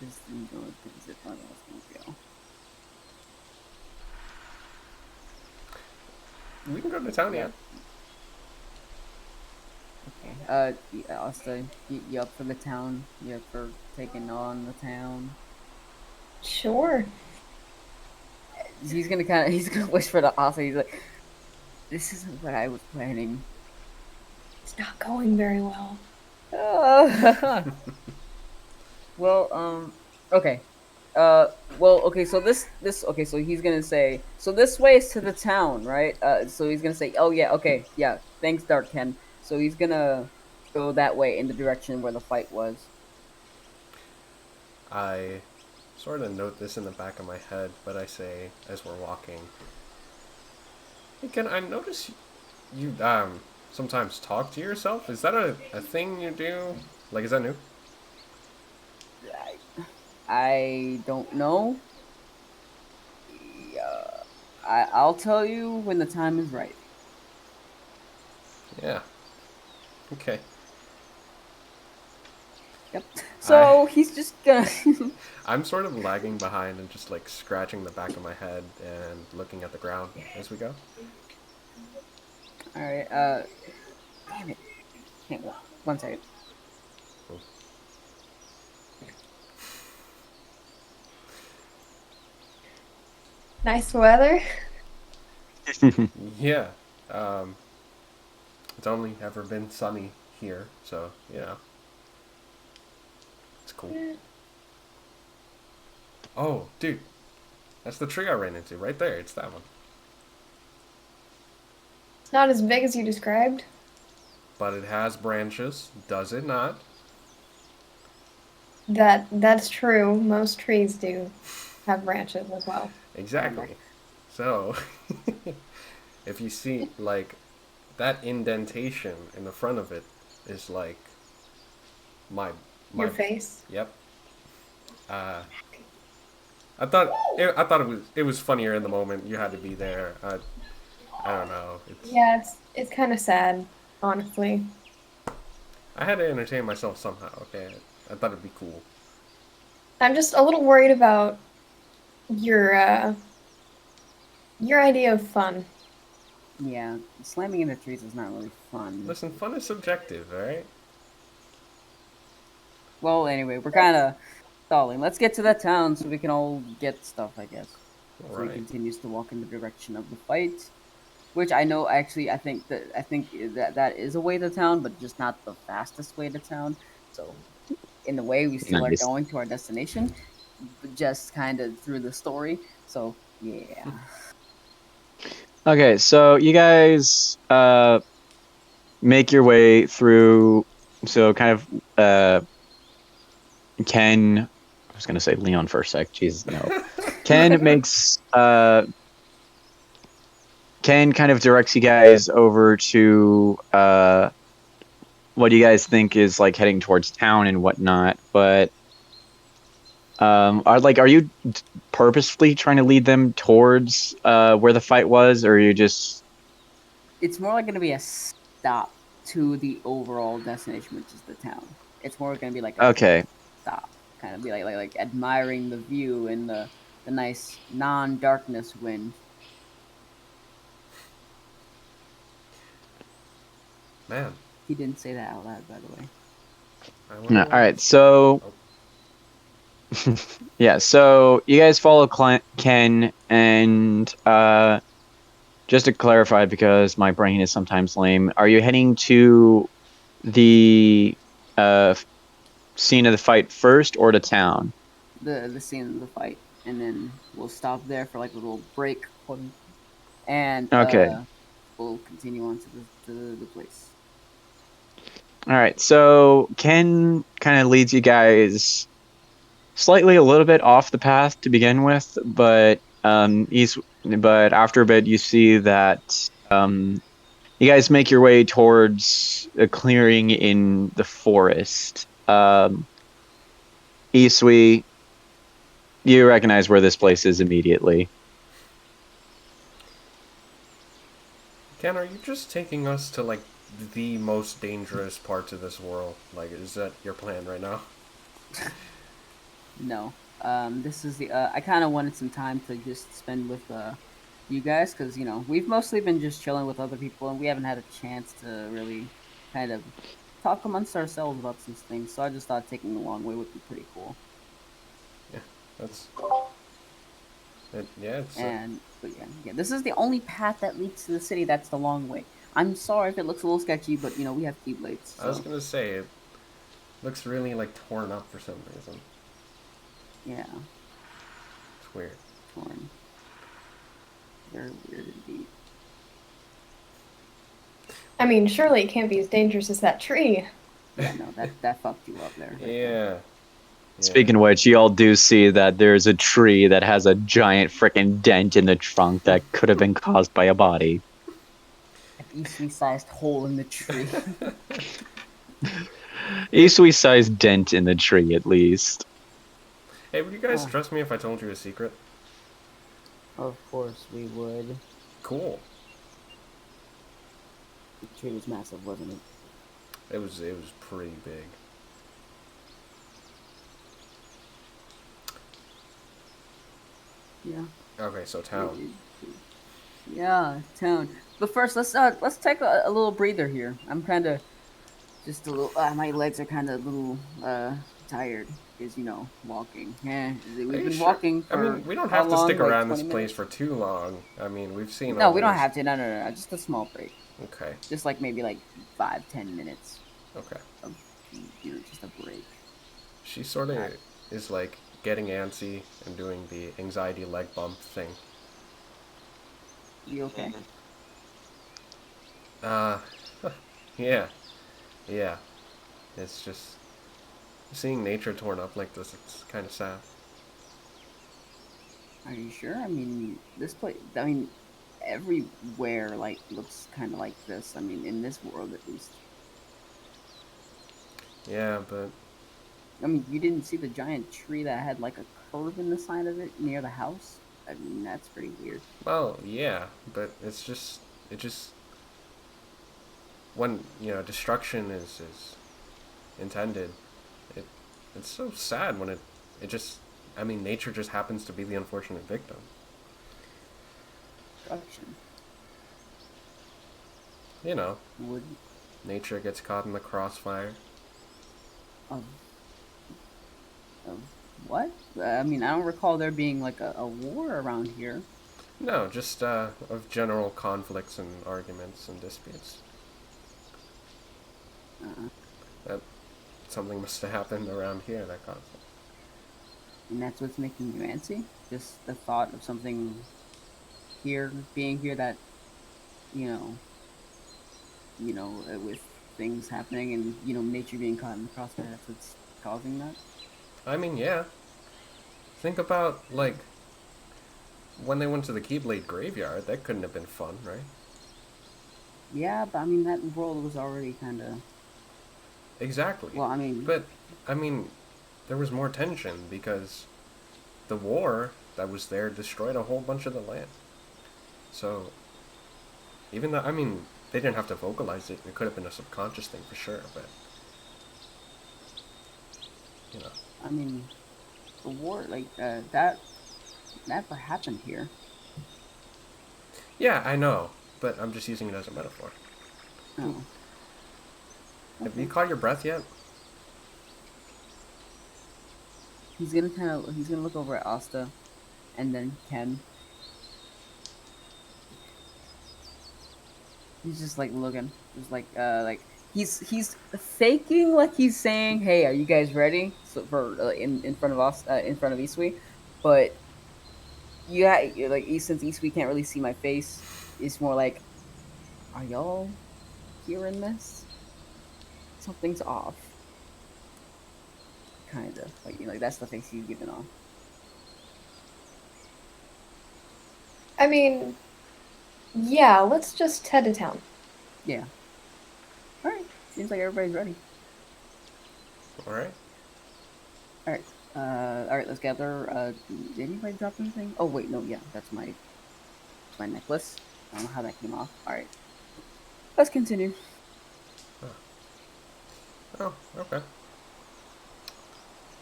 Just go to the zip line, let's go. We can go to town, yeah. Okay. Asta, you up for the town? You up for taking on the town? Sure. He's gonna whisper to Asta. He's like, "This isn't what I was planning." It's not going very well. Well, okay. Okay. So okay. So he's gonna say, so this way is to the town, right? So he's gonna say, oh yeah, okay, yeah. Thanks, Dark Ken. So he's gonna go that way in the direction where the fight was. I sort of note this in the back of my head, but I say as we're walking, hey, Ken, I notice you sometimes talk to yourself. Is that a thing you do? Like, is that new? I don't know. I'll tell you when the time is right. Yeah. Okay. Yep. I So he's just gonna. I'm sort of lagging behind and just like scratching the back of my head and looking at the ground as we go. All right. Damn it. Hang on. 1 second. Nice weather. Yeah. Um, it's only ever been sunny here, so it's cool. Oh, dude, that's the tree I ran into right there. It's that one. It's not as big as you described. But it has branches, does it not? That's true. Most trees do have branches as well. Exactly. So, if you see like that indentation in the front of it is like my Your my face. yep. Uh, I thought it was funnier in the moment. You had to be there. I don't know. Yeah, it's kind of sad, honestly. I had to entertain myself somehow. Okay, I thought it'd be cool. I'm just a little worried about your uh your idea of fun. Yeah, slamming into trees is not really fun. Listen, fun is subjective, all right? Well, anyway, we're kind of stalling. Let's get to that town so we can all get stuff, I guess. All So he right. continues to walk in the direction of the fight, which I know actually I think that is a way to town, but just not the fastest way to town. So in the way we still are Nice. going to our destination, just kind of through the story. So yeah, Okay, so you guys make your way through. So kind of Ken. I was gonna say Leon for a sec. Jesus, no. Ken makes Ken kind of directs you guys over to what do you guys think is like heading towards town and whatnot. But are you purposefully trying to lead them towards where the fight was, or are you just it's more like going to be a stop to the overall destination, which is the town. It's more going to be like a okay? stop, kind of be like admiring the view and the nice non-darkness wind. Man, He didn't say that out loud, by the way. I No, wonder all why. right, so yeah, so you guys follow Ken, and just to clarify, because my brain is sometimes lame, are you heading to the uh, scene of the fight first or to town? The scene of the fight, and then we'll stop there for like a little break, and Okay, we'll continue on to the place. all right, so Ken kind of leads you guys slightly a little bit off the path to begin with, but after a bit you see that you guys make your way towards a clearing in the forest. Isui, you recognize where this place is immediately. Ken, are you just taking us to like the most dangerous parts of this world? Like, is that your plan right now? No, this is the. I kind of wanted some time to just spend with you guys because we've mostly been just chilling with other people and we haven't had a chance to really kind of talk amongst ourselves about some things. So I just thought taking the long way would be pretty cool. Yeah, that's yeah. But yeah, this is the only path that leads to the city. That's the long way. I'm sorry if it looks a little sketchy, but we have keyblades. I was So gonna say it looks really like torn up for some reason. yeah, It's weird. torn. Very weird indeed. I mean, surely it can't be as dangerous as that tree. Yeah, no, that fucked you up there. Right there. Yeah. Speaking of which, you all do see that there's a tree that has a giant freaking dent in the trunk that could have been caused by a body. An easily sized hole in the tree. Isui sized dent in the tree, at least. Hey, would you guys Ah. trust me if I told you a secret? Of course we would. Cool. The tree was massive, wasn't it? It was pretty big. Yeah. Okay, so town. Yeah, town. But first, let's take a little breather here. I'm kind of just a little. My legs are kind of a little tired because walking. Yeah, Are we've you been sure? walking I for mean, we don't how have to stick long? Like around this 20 place minutes. for too long. I mean, we've seen No, all we don't these. have to. No. Just a small break. Okay. Just like maybe like 5-10 minutes Okay. of just a break. She sort of Alright. is like getting antsy and doing the anxiety leg bump thing. You okay? Uh, yeah, yeah. It's just seeing nature torn up like this. It's kind of sad. Are you sure? I mean, this place. I mean, everywhere like looks kind of like this. I mean, in this world at least. Yeah, but I mean, you didn't see the giant tree that had like a curve in the side of it near the house? I mean, that's pretty weird. well, yeah, but it just when destruction is intended, it it's so sad when it just I mean nature just happens to be the unfortunate victim. Destruction. You know, Would nature gets caught in the crossfire. of of what? I mean, I don't recall there being like a war around here. No, just of general conflicts and arguments and disputes. Uh, That something must have happened around here that caused it. and that's what's making you antsy? Just the thought of something here being here that you know, with things happening and nature being caught in the crossfire. That's what's causing that. I mean, yeah. Think about like when they went to the Keyblade graveyard. That couldn't have been fun, right? Yeah, but I mean that world was already kind of. Exactly. Well, I mean, But I mean, there was more tension because the war that was there destroyed a whole bunch of the land. So even though I mean they didn't have to vocalize it, it could have been a subconscious thing for sure. But you know, I mean, the war like that never happened here. yeah, I know. But I'm just using it as a metaphor. Oh, Have you okay. caught your breath yet? He's gonna look over at Asta, and then Ken. He's just like looking, just like he's faking like he's saying, "Hey, are you guys ready?" So for in front of us, in front of Isui, but like since Isui can't really see my face, it's more like, "Are y'all hearing this? Something's off." Kind of like like that's the face he's giving off. I mean, yeah, let's just head to town. Yeah. All right. Seems like everybody's ready. All right. All right. All right. Let's gather. Did anybody drop anything? Oh wait, no. Yeah, that's my necklace. I don't know how that came off. All right. Let's continue. Oh, okay.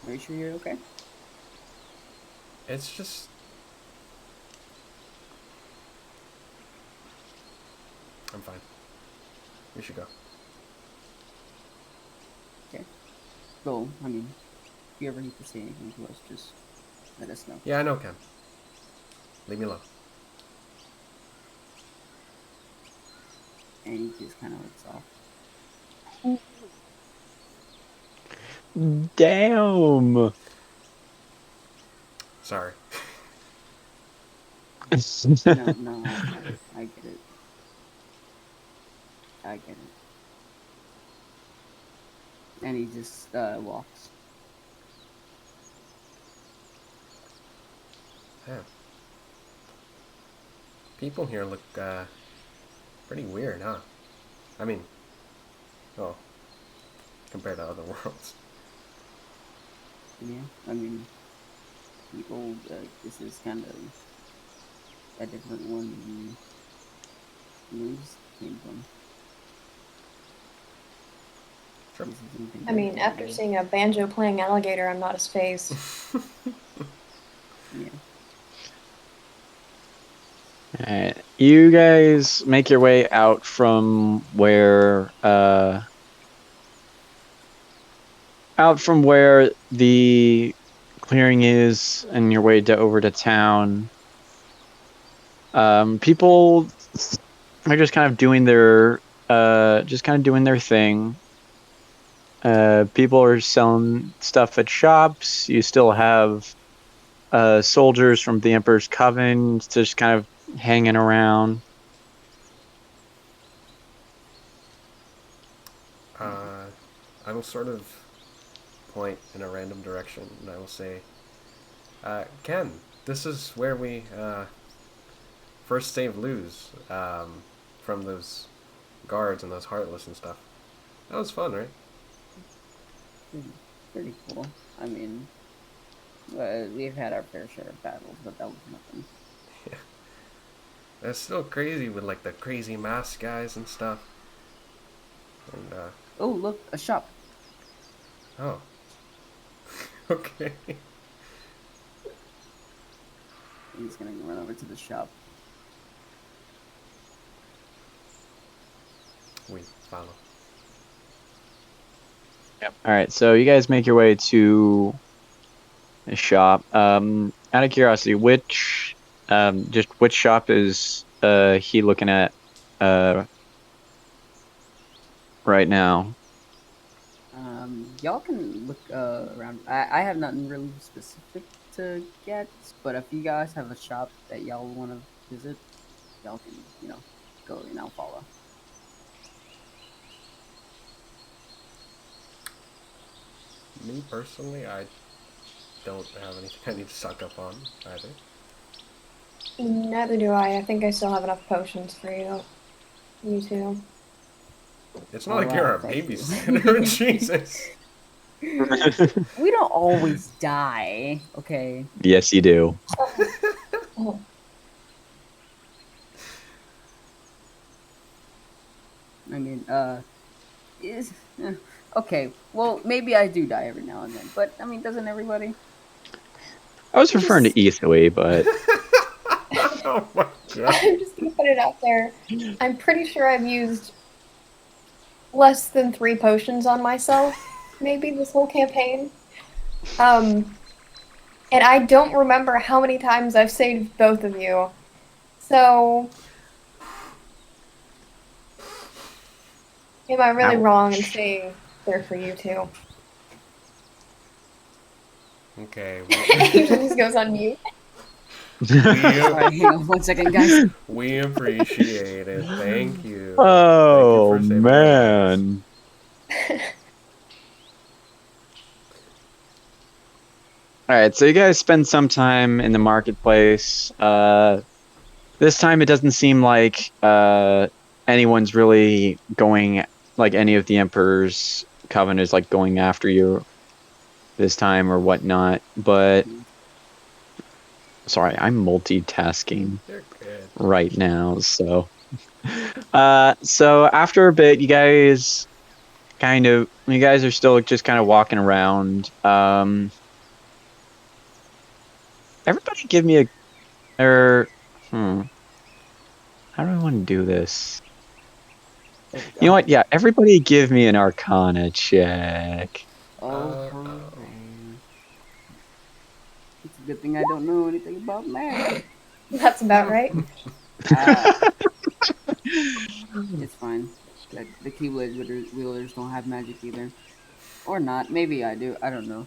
Are you sure you're okay? It's just I'm fine. We should go. Okay. So, I mean, if you ever need to say anything to us, just let us know. Yeah, I know, Ken. Leave me alone. And he just kind of looks off. Damn. Sorry. No, no, I get it. I get it. And he just walks. Yeah. People here look pretty weird, huh? I mean, well, compared to other worlds. Yeah, I mean, people. This is kind of a different one the news came from. Sure. This is something I mean, after different. seeing a banjo playing alligator, I'm not as phased. Yeah. Alright. You guys make your way out from where the clearing is, and your way over to town. People are just kind of doing their thing. People are selling stuff at shops. You still have soldiers from the Emperor's Coven just kind of hanging around. I will sort of point in a random direction, and I will say, Ken, this is where we first saved Luz from those guards and those Heartless and stuff. That was fun, right? Pretty cool. I mean, we've had our fair share of battles, but that was nothing. Yeah. It's still crazy with like the crazy mask guys and stuff. And Oh, look, a shop. oh, okay. He's gonna run over to the shop. We follow. Yep. All right, so you guys make your way to the shop. Out of curiosity, which shop is he looking at right now? Y'all can look around. I have nothing really specific to get, but if you guys have a shop that y'all want to visit, y'all can, go and I'll follow. Me personally, I don't have anything I need to suck up on either. Neither do I. I think I still have enough potions for you. You too. It's not Oh, like you're wow, a thank you. babysitter, Jesus. We don't always die, okay? Yes, you do. Oh, I mean, is okay. Well, maybe I do die every now and then, but I mean, doesn't everybody? I was referring to Ethui, but Oh my god. I'm just gonna put it out there. I'm pretty sure I've used less than 3 potions on myself, maybe this whole campaign. And I don't remember how many times I've saved both of you. So, am I really wrong in saying they're for you too? Okay. Angel just goes on mute. Alright, hang on 1 second, guys. We appreciate it. Thank you. oh Thank you for saving our lives. man. All right, so you guys spend some time in the marketplace. This time it doesn't seem like anyone's really going, like any of the Emperor's Coven is like going after you this time or whatnot. But sorry, I'm multitasking You're good. right now. So, so after a bit, you guys are still just kind of walking around. Everybody give me how do I want to do this? You know what? Yeah, everybody give me an Arcana check. Okay. It's a good thing I don't know anything about magic. That's about right. It's fine. The Keyblade wielders don't have magic either. Or not. Maybe I do. I don't know.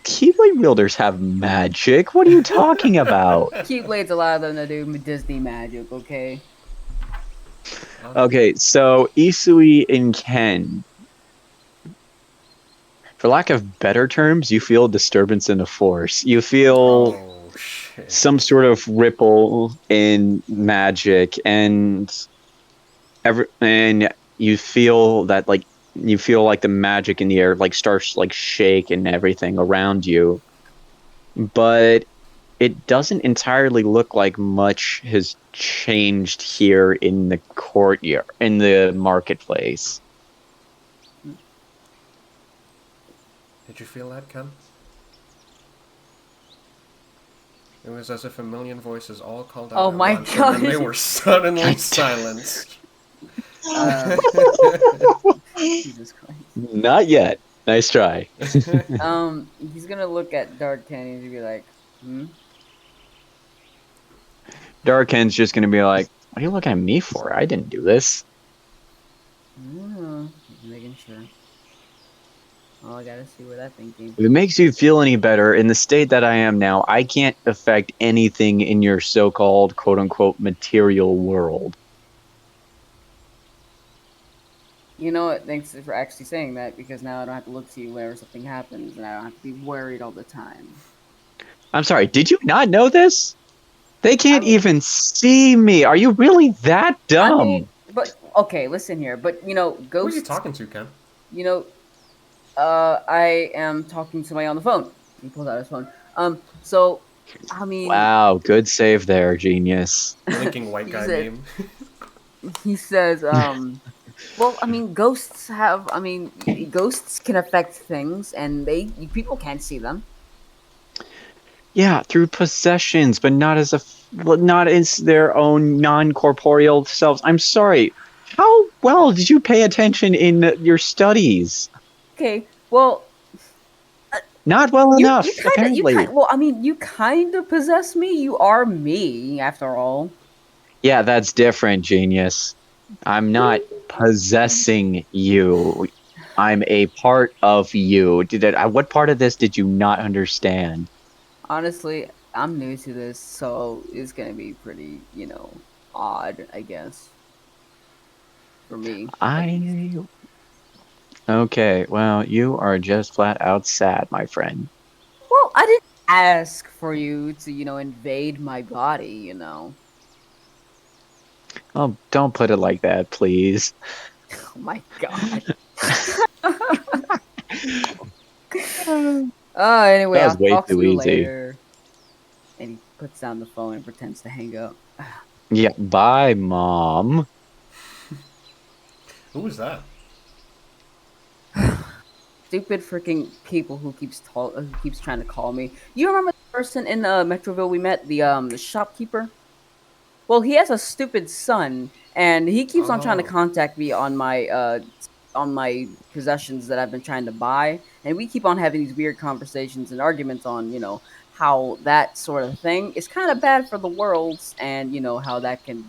Keyblade wielders have magic? What are you talking about? Keyblades allow them to do Disney magic, okay? Okay, so Isui and Ken, for lack of better terms, you feel disturbance in the force. You feel Oh shit. some sort of ripple in magic, and you feel that like the magic in the air like starts like shake and everything around you, but it doesn't entirely look like much has changed here in the courtyard, in the marketplace. Did you feel that, Ken? It was as if a million voices all called out Oh at my once, God. and then they were suddenly silenced. Jesus Christ. Not yet. Nice try. He's gonna look at Dark Kenny and be like, Darken's just gonna be like, "What are you looking at me for? I didn't do this." Just making sure. Oh, I gotta see where that thing came If from. it makes you feel any better, in the state that I am now, I can't affect anything in your so-called quote-unquote material world. You know what? Thanks for actually saying that, because now I don't have to look to you whenever something happens, and I don't have to be worried all the time. I'm sorry, did you not know this? They can't even see me. Are you really that I dumb? mean, but okay, listen here. But Who are ghosts. you talking to, Ken? I am talking to somebody on the phone. He pulls out his phone. So, I mean, Wow, good save there, genius. Blinking white guy meme. he says, well, I mean, ghosts can affect things, and people can't see them. Yeah, through possessions, but not not as their own non-corporeal selves. I'm sorry. How well did you pay attention in your studies? Okay, well, Not well enough, apparently. you kind of possess me. You are me, after all. Yeah, that's different, genius. I'm not possessing you. I'm a part of you. What part of this did you not understand? Honestly, I'm new to this, so it's gonna be pretty, odd, I guess, for me. Okay, well, you are just flat out sad, my friend. Well, I didn't ask for you to, invade my body. Oh, don't put it like that, please. Oh my God. Anyway, That was I'll way talk to too you easy. later. And he puts down the phone and pretends to hang up. Yeah, bye, Mom. Who was that? Stupid freaking people who keeps trying to call me. You remember the person in Metroville we met, the shopkeeper? Well, he has a stupid son, and he keeps on trying to Oh. contact me on my possessions that I've been trying to buy, and we keep on having these weird conversations and arguments on how that sort of thing is kind of bad for the world, and how that can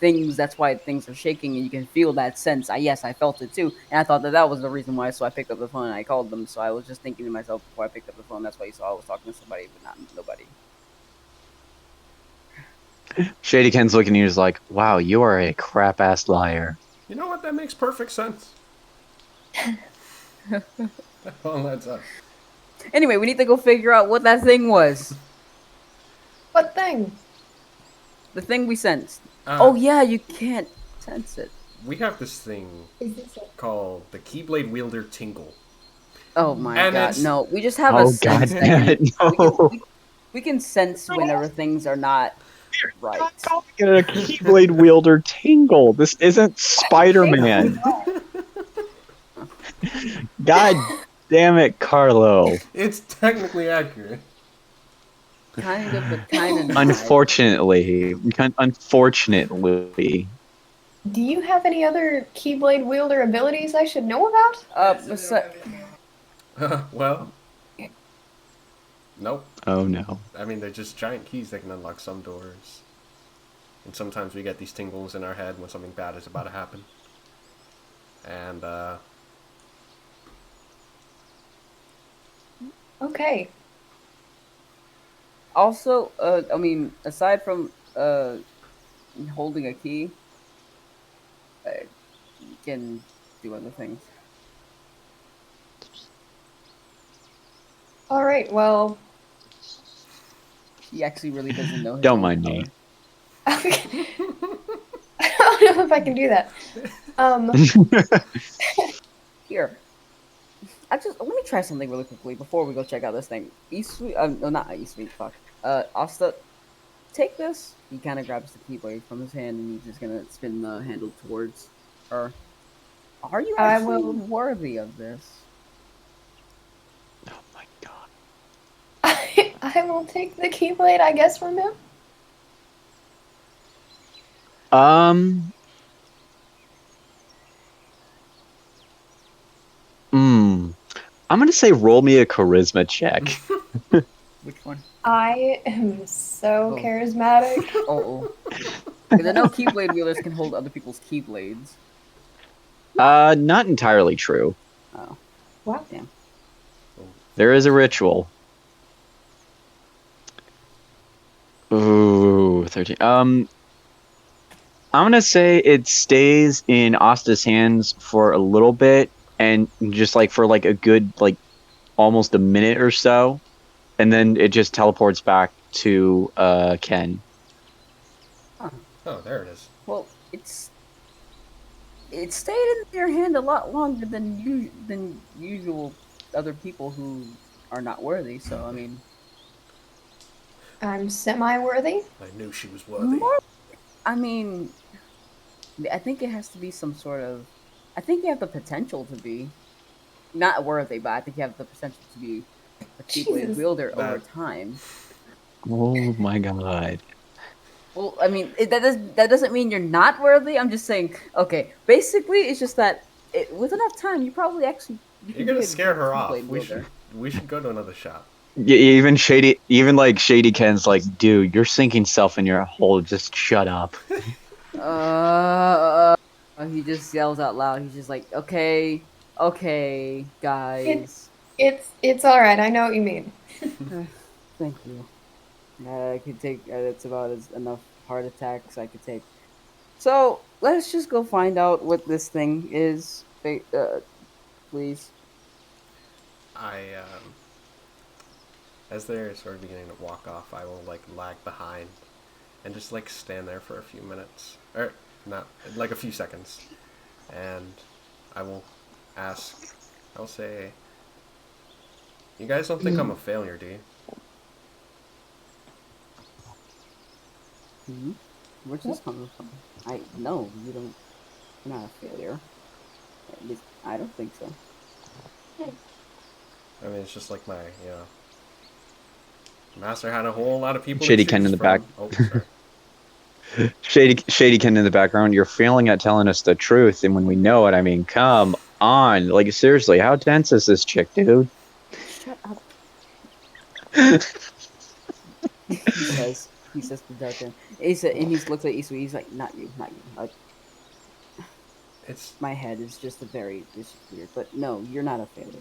things that's why things are shaking and you can feel that sense. I felt it too, and I thought that was the reason why. So I picked up the phone and I called them. So I was just thinking to myself before I picked up the phone. That's why you saw I was talking to somebody, but not nobody. Shady Ken's looking at you, is like, wow, you are a crap ass liar. You know what? That makes perfect sense. That all adds up. Anyway, we need to go figure out what that thing was. What thing? The thing we sensed. Oh yeah, you can't sense it. We have this thing Is this it? called the Keyblade Wielder Tingle. Oh my And God, it's- no! We just have Oh, a sense God that damn it, no. we can sense whenever things are not right. A Keyblade wielder tingle. This isn't Spider-Man. God damn it, Carlo. It's technically accurate. Kind of, but kind of not. Unfortunately. Do you have any other Keyblade wielder abilities I should know about? Well, nope. Oh no. I mean, they're just giant keys that can unlock some doors. And sometimes we get these tingles in our head when something bad is about to happen. And, Okay. Also, I mean, aside from holding a key, you can do other things. All right. Well. He actually really doesn't know. Don't mind me. I don't know if I can do that. Here, let me try something really quickly before we go check out this thing. No, not East Suite. Fuck. Asta, take this. He kind of grabs the keyblade from his hand and he's just gonna spin the handle towards her. Are you I actually will. worthy of this? Oh my god. I will take the keyblade, I guess, from him. Um. Hmm. I'm gonna say roll me a charisma check. Which one? I am so Both. charismatic. Oh, because I know keyblade wielders can hold other people's keyblades. Not entirely true. Oh, Wow. damn. There is a ritual. Ooh, 13. I'm gonna say it stays in Asta's hands for a little bit, and just like for like a good like almost a minute or so, and then it just teleports back to Ken. Huh. Oh, there it is. Well, it stayed in your hand a lot longer than usual other people who are not worthy. So I mean, I'm semi-worthy. I knew she was worthy. more. I mean, I think it has to be some sort of. I think you have the potential to be not worthy, but I think you have the potential to be a keyblade Jesus. wielder over That time. Oh my god. Well, I mean, that doesn't mean you're not worthy. I'm just saying. Okay, basically, it's just that with enough time, you you're can be gonna a scare good her off. keyblade wielder. We should go to another shop. Yeah, even Shady Ken's like, dude, you're sinking self in your hole. Just shut up. Uh, he just yells out loud. He's just like, okay, okay, It guys. it's all right. I know what you mean. Thank you. I could take. That's about as enough heart attacks I could take. So let's just go find out what this thing is, please. I as they're sort of beginning to walk off, I will like lag behind and just like stand there for a few minutes, or not like a few seconds, and I will ask. I'll say, "You guys don't think I'm a failure, do you?" Hmm. Where's this coming from? I no, you don't. You're not a failure. At least I don't think so. I mean, it's just like my, master had a whole lot of people to Shady Ken choose in the back. from. Oh, sorry. Shady Ken in the background. You're failing at telling us the truth, and when we know it, I mean, come on. Like seriously, how dense is this chick, dude? Shut up. he says. He says to Darken. Asa, and he looks at Isu. He's like, not you, not you. It's My head is just a very this is weird, but no, you're not a failure.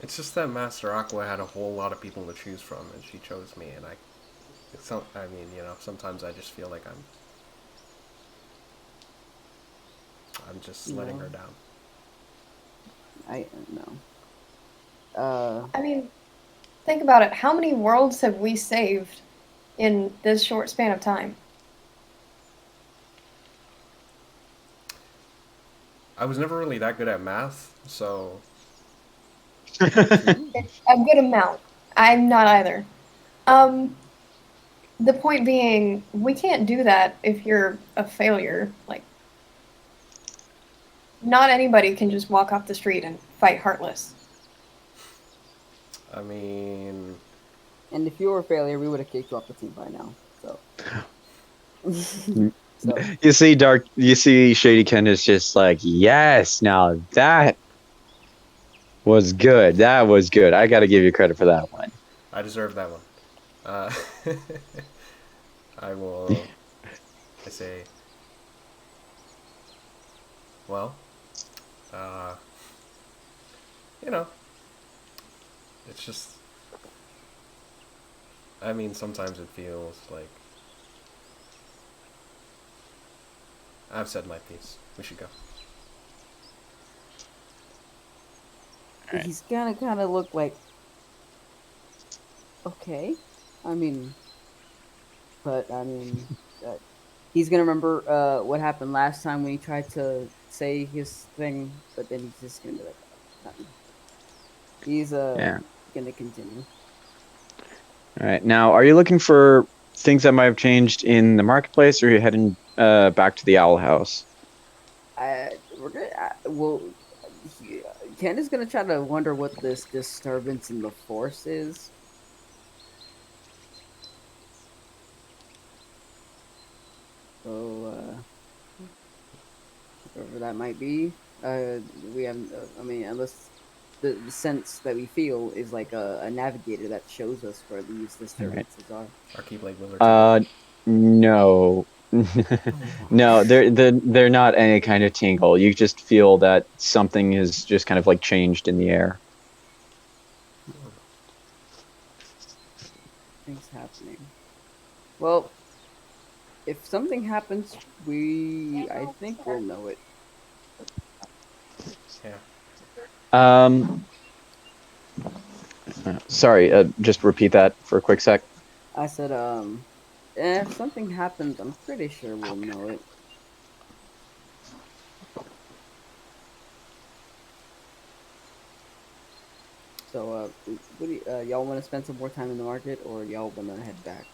it's just that Master Aqua had a whole lot of people to choose from, and she chose me, and I mean, sometimes I just feel like I'm just letting No, her down. I no. I mean, think about it. How many worlds have we saved in this short span of time? I was never really that good at math, so Two. It's a good amount. I'm not either. Um, the point being, we can't do that if you're a failure. Like, not anybody can just walk off the street and fight Heartless. I mean, And if you were a failure, we would have kicked you off the team by now. So, so You see, Dark. You see, Shady Ken is just like, yes. Now that was good. That was good. I got to give you credit for that one. I deserve that one. Uh, I will. I say, well, uh, you know, it's just. I mean, sometimes it feels like I've said my piece. We should go. All right. he's gonna kind of look like okay. I mean, but I mean, uh, he's gonna remember what happened last time when he tried to say his thing, but then he's just gonna be like, nothing. He's Yeah. gonna continue. All right. Now, are you looking for things that might have changed in the marketplace, or are you heading back to the Owl House? We're gonna. Well, Candace's gonna try to wonder what this disturbance in the force is. So, whatever that might be. We have. I mean, unless the sense that we feel is like a navigator that shows us where these All right. disturbances are. Our Keyblade Wielder 2. Uh, no. No, they're not any kind of tingle. You just feel that something is just kind of like changed in the air. Things happening. Well, if something happens, I think we'll know it. Yeah. Um, sorry, just repeat that for a quick sec. I said, if something happens, I'm pretty sure we'll know it. So, what do y'all want to spend some more time in the market, or y'all want to head back?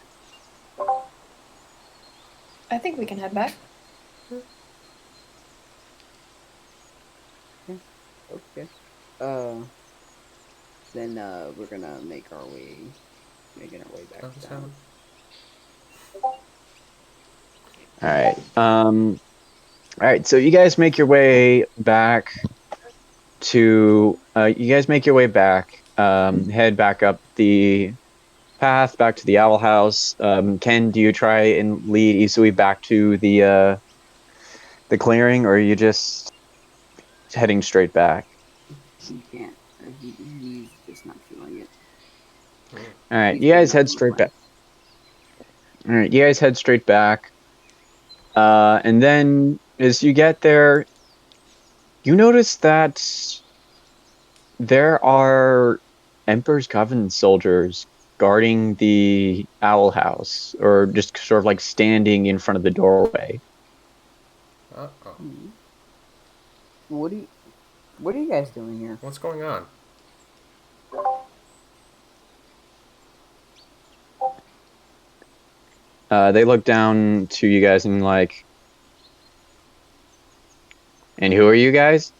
I think we can head back. Okay. Uh, then we're gonna making our way back How's this down. sound? All right. All right. So you guys make your way back head back up the path back to the Owl House. Ken, do you try and lead Isui back to the clearing, or are you just heading straight back? He can't. He's just not feeling it. All right, He's you picking guys up head on the straight plan. back. All right, you guys head straight back. And then as you get there, you notice that there are Emperor's Coven soldiers guarding the Owl House, or just sort of like standing in front of the doorway. Uh-oh. Hmm. What are you guys doing here? What's going on? They look down to you guys and like, and who are you guys?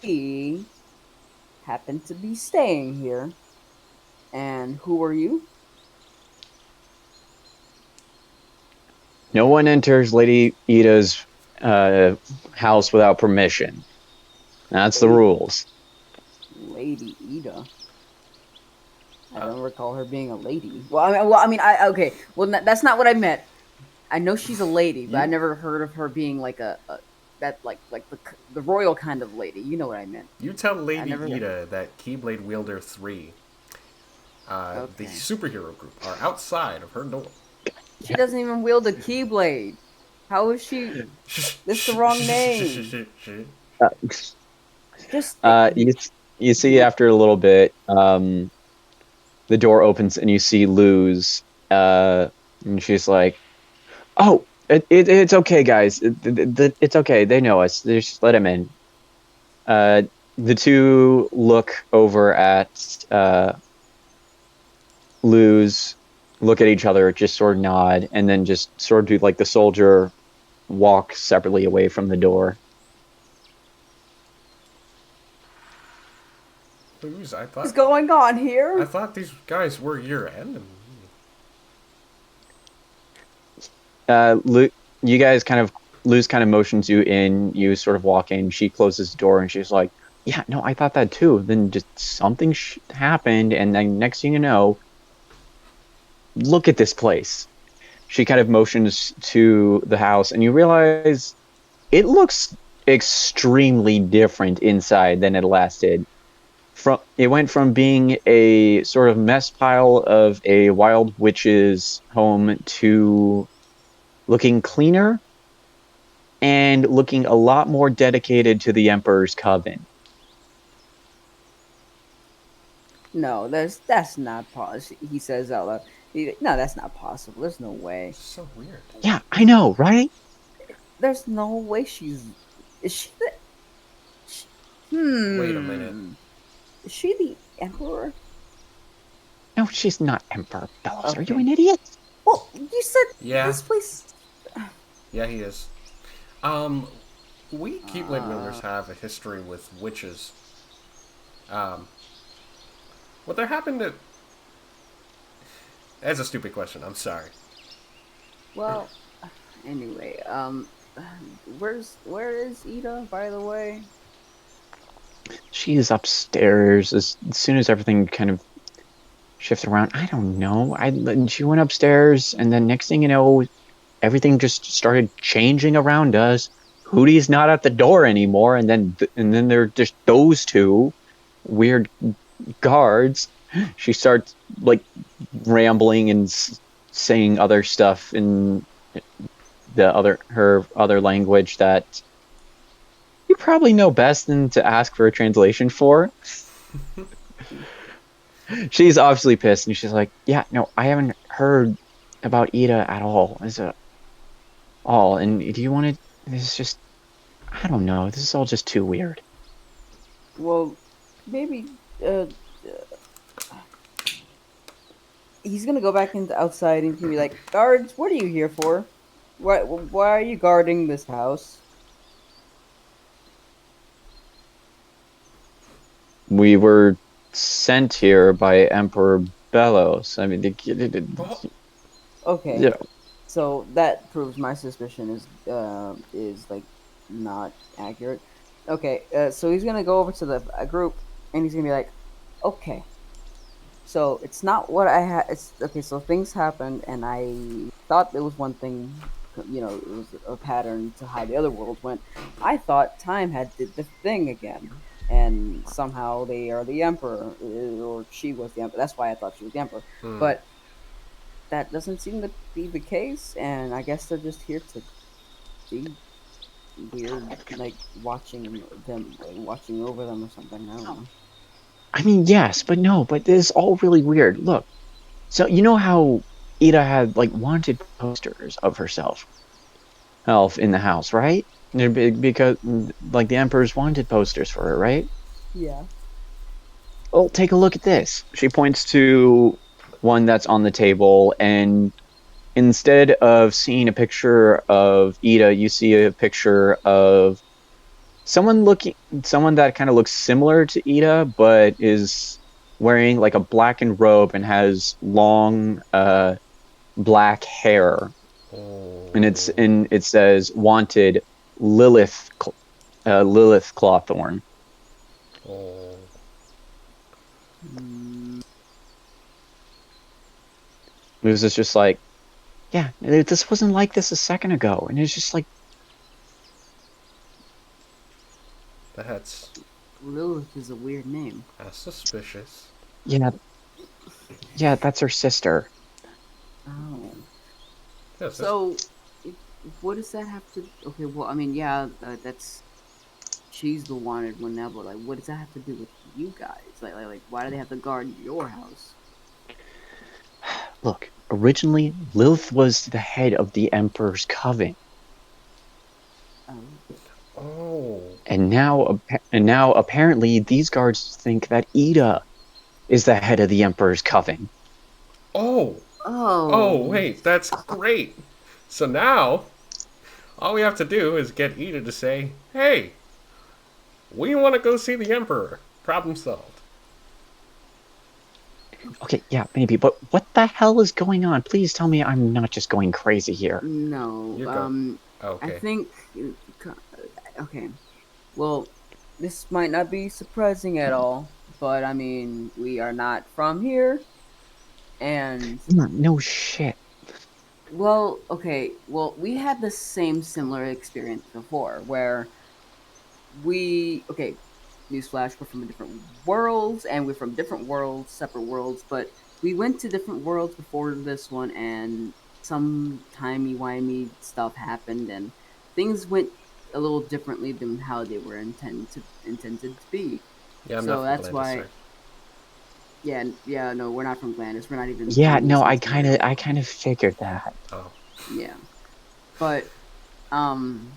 We happen to be staying here. And who are you? No one enters Lady Ida's house without permission. That's the rules. Lady Ida. I don't recall her being a lady. Well, okay. Well, that's not what I meant. I know she's a lady, but I never heard of her being like a that like the royal kind of lady. You know what I meant. You tell Lady never- Ida that Keyblade Wielder 3, the Okay. superhero group, are outside of her door. She doesn't even wield a keyblade. How is she? That's the wrong name. Uh, Just you see after a little bit, the door opens and you see Luz, and she's like, "Oh, it's okay, guys. It's okay. They know us. Just let him in." The two look over at Luz, look at each other, just sort of nod, and then just sort of do like the soldier walk separately away from the door. Luz, what's going on here? I thought these guys were your enemy. You guys kind of Luz kind of motions you in. You sort of walk in. She closes the door and she's like, "Yeah, no, I thought that too." Then just something happened, and then next thing you know, look at this place. She kind of motions to the house, and you realize it looks extremely different inside than it last did. It went from being a sort of mess pile of a wild witch's home to looking cleaner and looking a lot more dedicated to the Emperor's Coven. No, that's not possible. He says out loud. No, that's not possible. There's no way. So weird. Yeah, I know, right? There's no way she's. Is she the? Wait a minute. Is she the emperor? No, she's not Emperor Bellows. Are you Okay. an idiot? Well, you said Yeah, this place. yeah, he is. Um, we Keyblade Uh, wielders have a history with witches. Um, what there happened to? That's a stupid question. I'm sorry. well, anyway, where is Ida, by the way? She is upstairs as soon as everything kind of shifted around. I don't know. She went upstairs, and then next thing you know, everything just started changing around us. Hootie's not at the door anymore, and then there are just those two weird guards. She starts like rambling and saying other stuff in her other language that you probably know best than to ask for a translation for. She's obviously pissed, and she's like, "Yeah, no, I haven't heard about Ida at all. Is it all? And do you want to? This is just, I don't know. This is all just too weird." Well, maybe uh, he's gonna go back into outside and he's gonna be like, "Guards, what are you here for? Why are you guarding this house?" We were sent here by Emperor Bellows. I mean, Oh, Okay, you know, so that proves my suspicion is like not accurate. Okay, so he's gonna go over to the group and he's gonna be like, "Okay, so it's not what I had. It's okay. So things happened, and I thought it was one thing. It was a pattern to how the other world went. I thought time had did the thing again, and somehow they are the emperor, or she was the emperor. That's why I thought she was the emperor. hmm. But that doesn't seem to be the case, and I guess they're just here to be weird, like watching over them or something. I don't know. I mean, yes, but no, but this is all really weird. Look, so you know how Ida had like wanted posters of herself in the house, right? Because like the Emperor's wanted posters for her, right? Yeah. Well, take a look at this. She points to one that's on the table, and instead of seeing a picture of Ida, you see a picture of someone that kind of looks similar to Ida, but is wearing like a blackened robe and has long black hair, and Oh, it says wanted Lilith Lilith Clawthorn. oh. Mm, It was just like, yeah, this wasn't like this a second ago, and it's just like, That's Lilith is a weird name. suspicious. yeah, yeah, that's her sister. Oh. Yes, So, if, what does that have to? Okay, well, I mean, yeah, that's she's the wanted one now, but like, what does that have to do with you guys? Like, why do they have to guard your house? Look, originally Lilith was the head of the Emperor's coven, Oh, oh, and now apparently these guards think that Ida is the head of the Emperor's coven. oh, oh, oh, wait, that's great. So now, all we have to do is get Ida to say, hey, we want to go see the Emperor. Problem solved. Okay, yeah, maybe, but what the hell is going on? Please tell me I'm not just going crazy here. no. You're good. I Okay. think. Okay. Well, this might not be surprising at all, but I mean, we are not from here, and No shit. well, okay. Well, we had the same similar experience before where okay, newsflash, we're from different worlds and we're from different worlds, separate worlds, but we went to different worlds before this one and some timey-wimey stuff happened and things went a little differently than how they were intended to be. Yeah, I'm not So from that's Atlantis, why sorry. yeah, no, we're not from Glandis. We're not even Yeah, from the no, same I time kind of area. I kind of figured that. Oh. Yeah. But um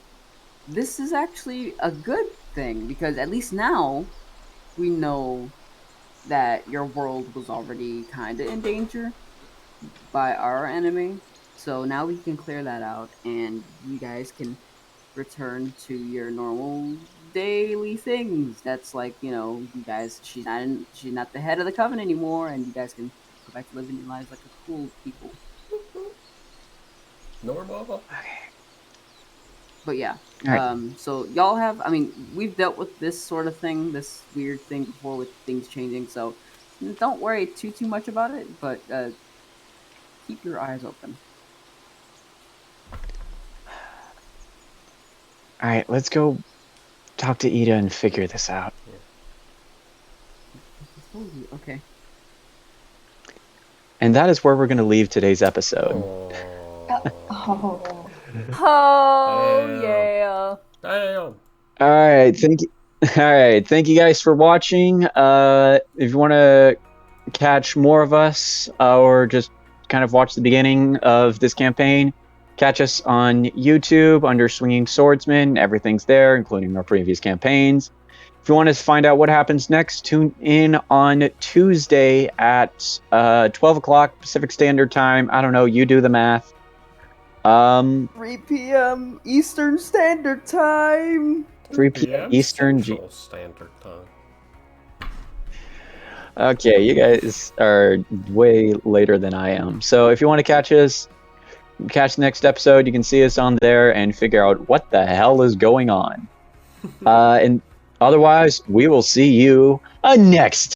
this is actually a good thing because at least now we know that your world was already kind of in danger by our enemy. So now we can clear that out, and you guys can return to your normal daily things. That's like, you guys. She's not the head of the coven anymore, and you guys can go back to living your lives like a cool people. Normal. But yeah, All right. so y'all have. I mean, we've dealt with this sort of thing, this weird thing before with things changing. So don't worry too much about it. But keep your eyes open. All right, let's go talk to Ida and figure this out. Okay. And that is where we're going to leave today's episode. Oh. Oh Damn. yeah. Damn. All right, thank you guys for watching. If you want to catch more of us or just kind of watch the beginning of this campaign, catch us on YouTube under Swinging Swordsman. Everything's there, including our previous campaigns. If you want to find out what happens next, tune in on Tuesday at 12 o'clock Pacific Standard Time. I don't know, you do the math. 3 p.m. Eastern Standard Time. 3 p.m. Eastern. Central Standard Time. Okay, you guys are way later than I am. So if you want to catch the next episode, you can see us on there and figure out what the hell is going on. And otherwise, we will see you next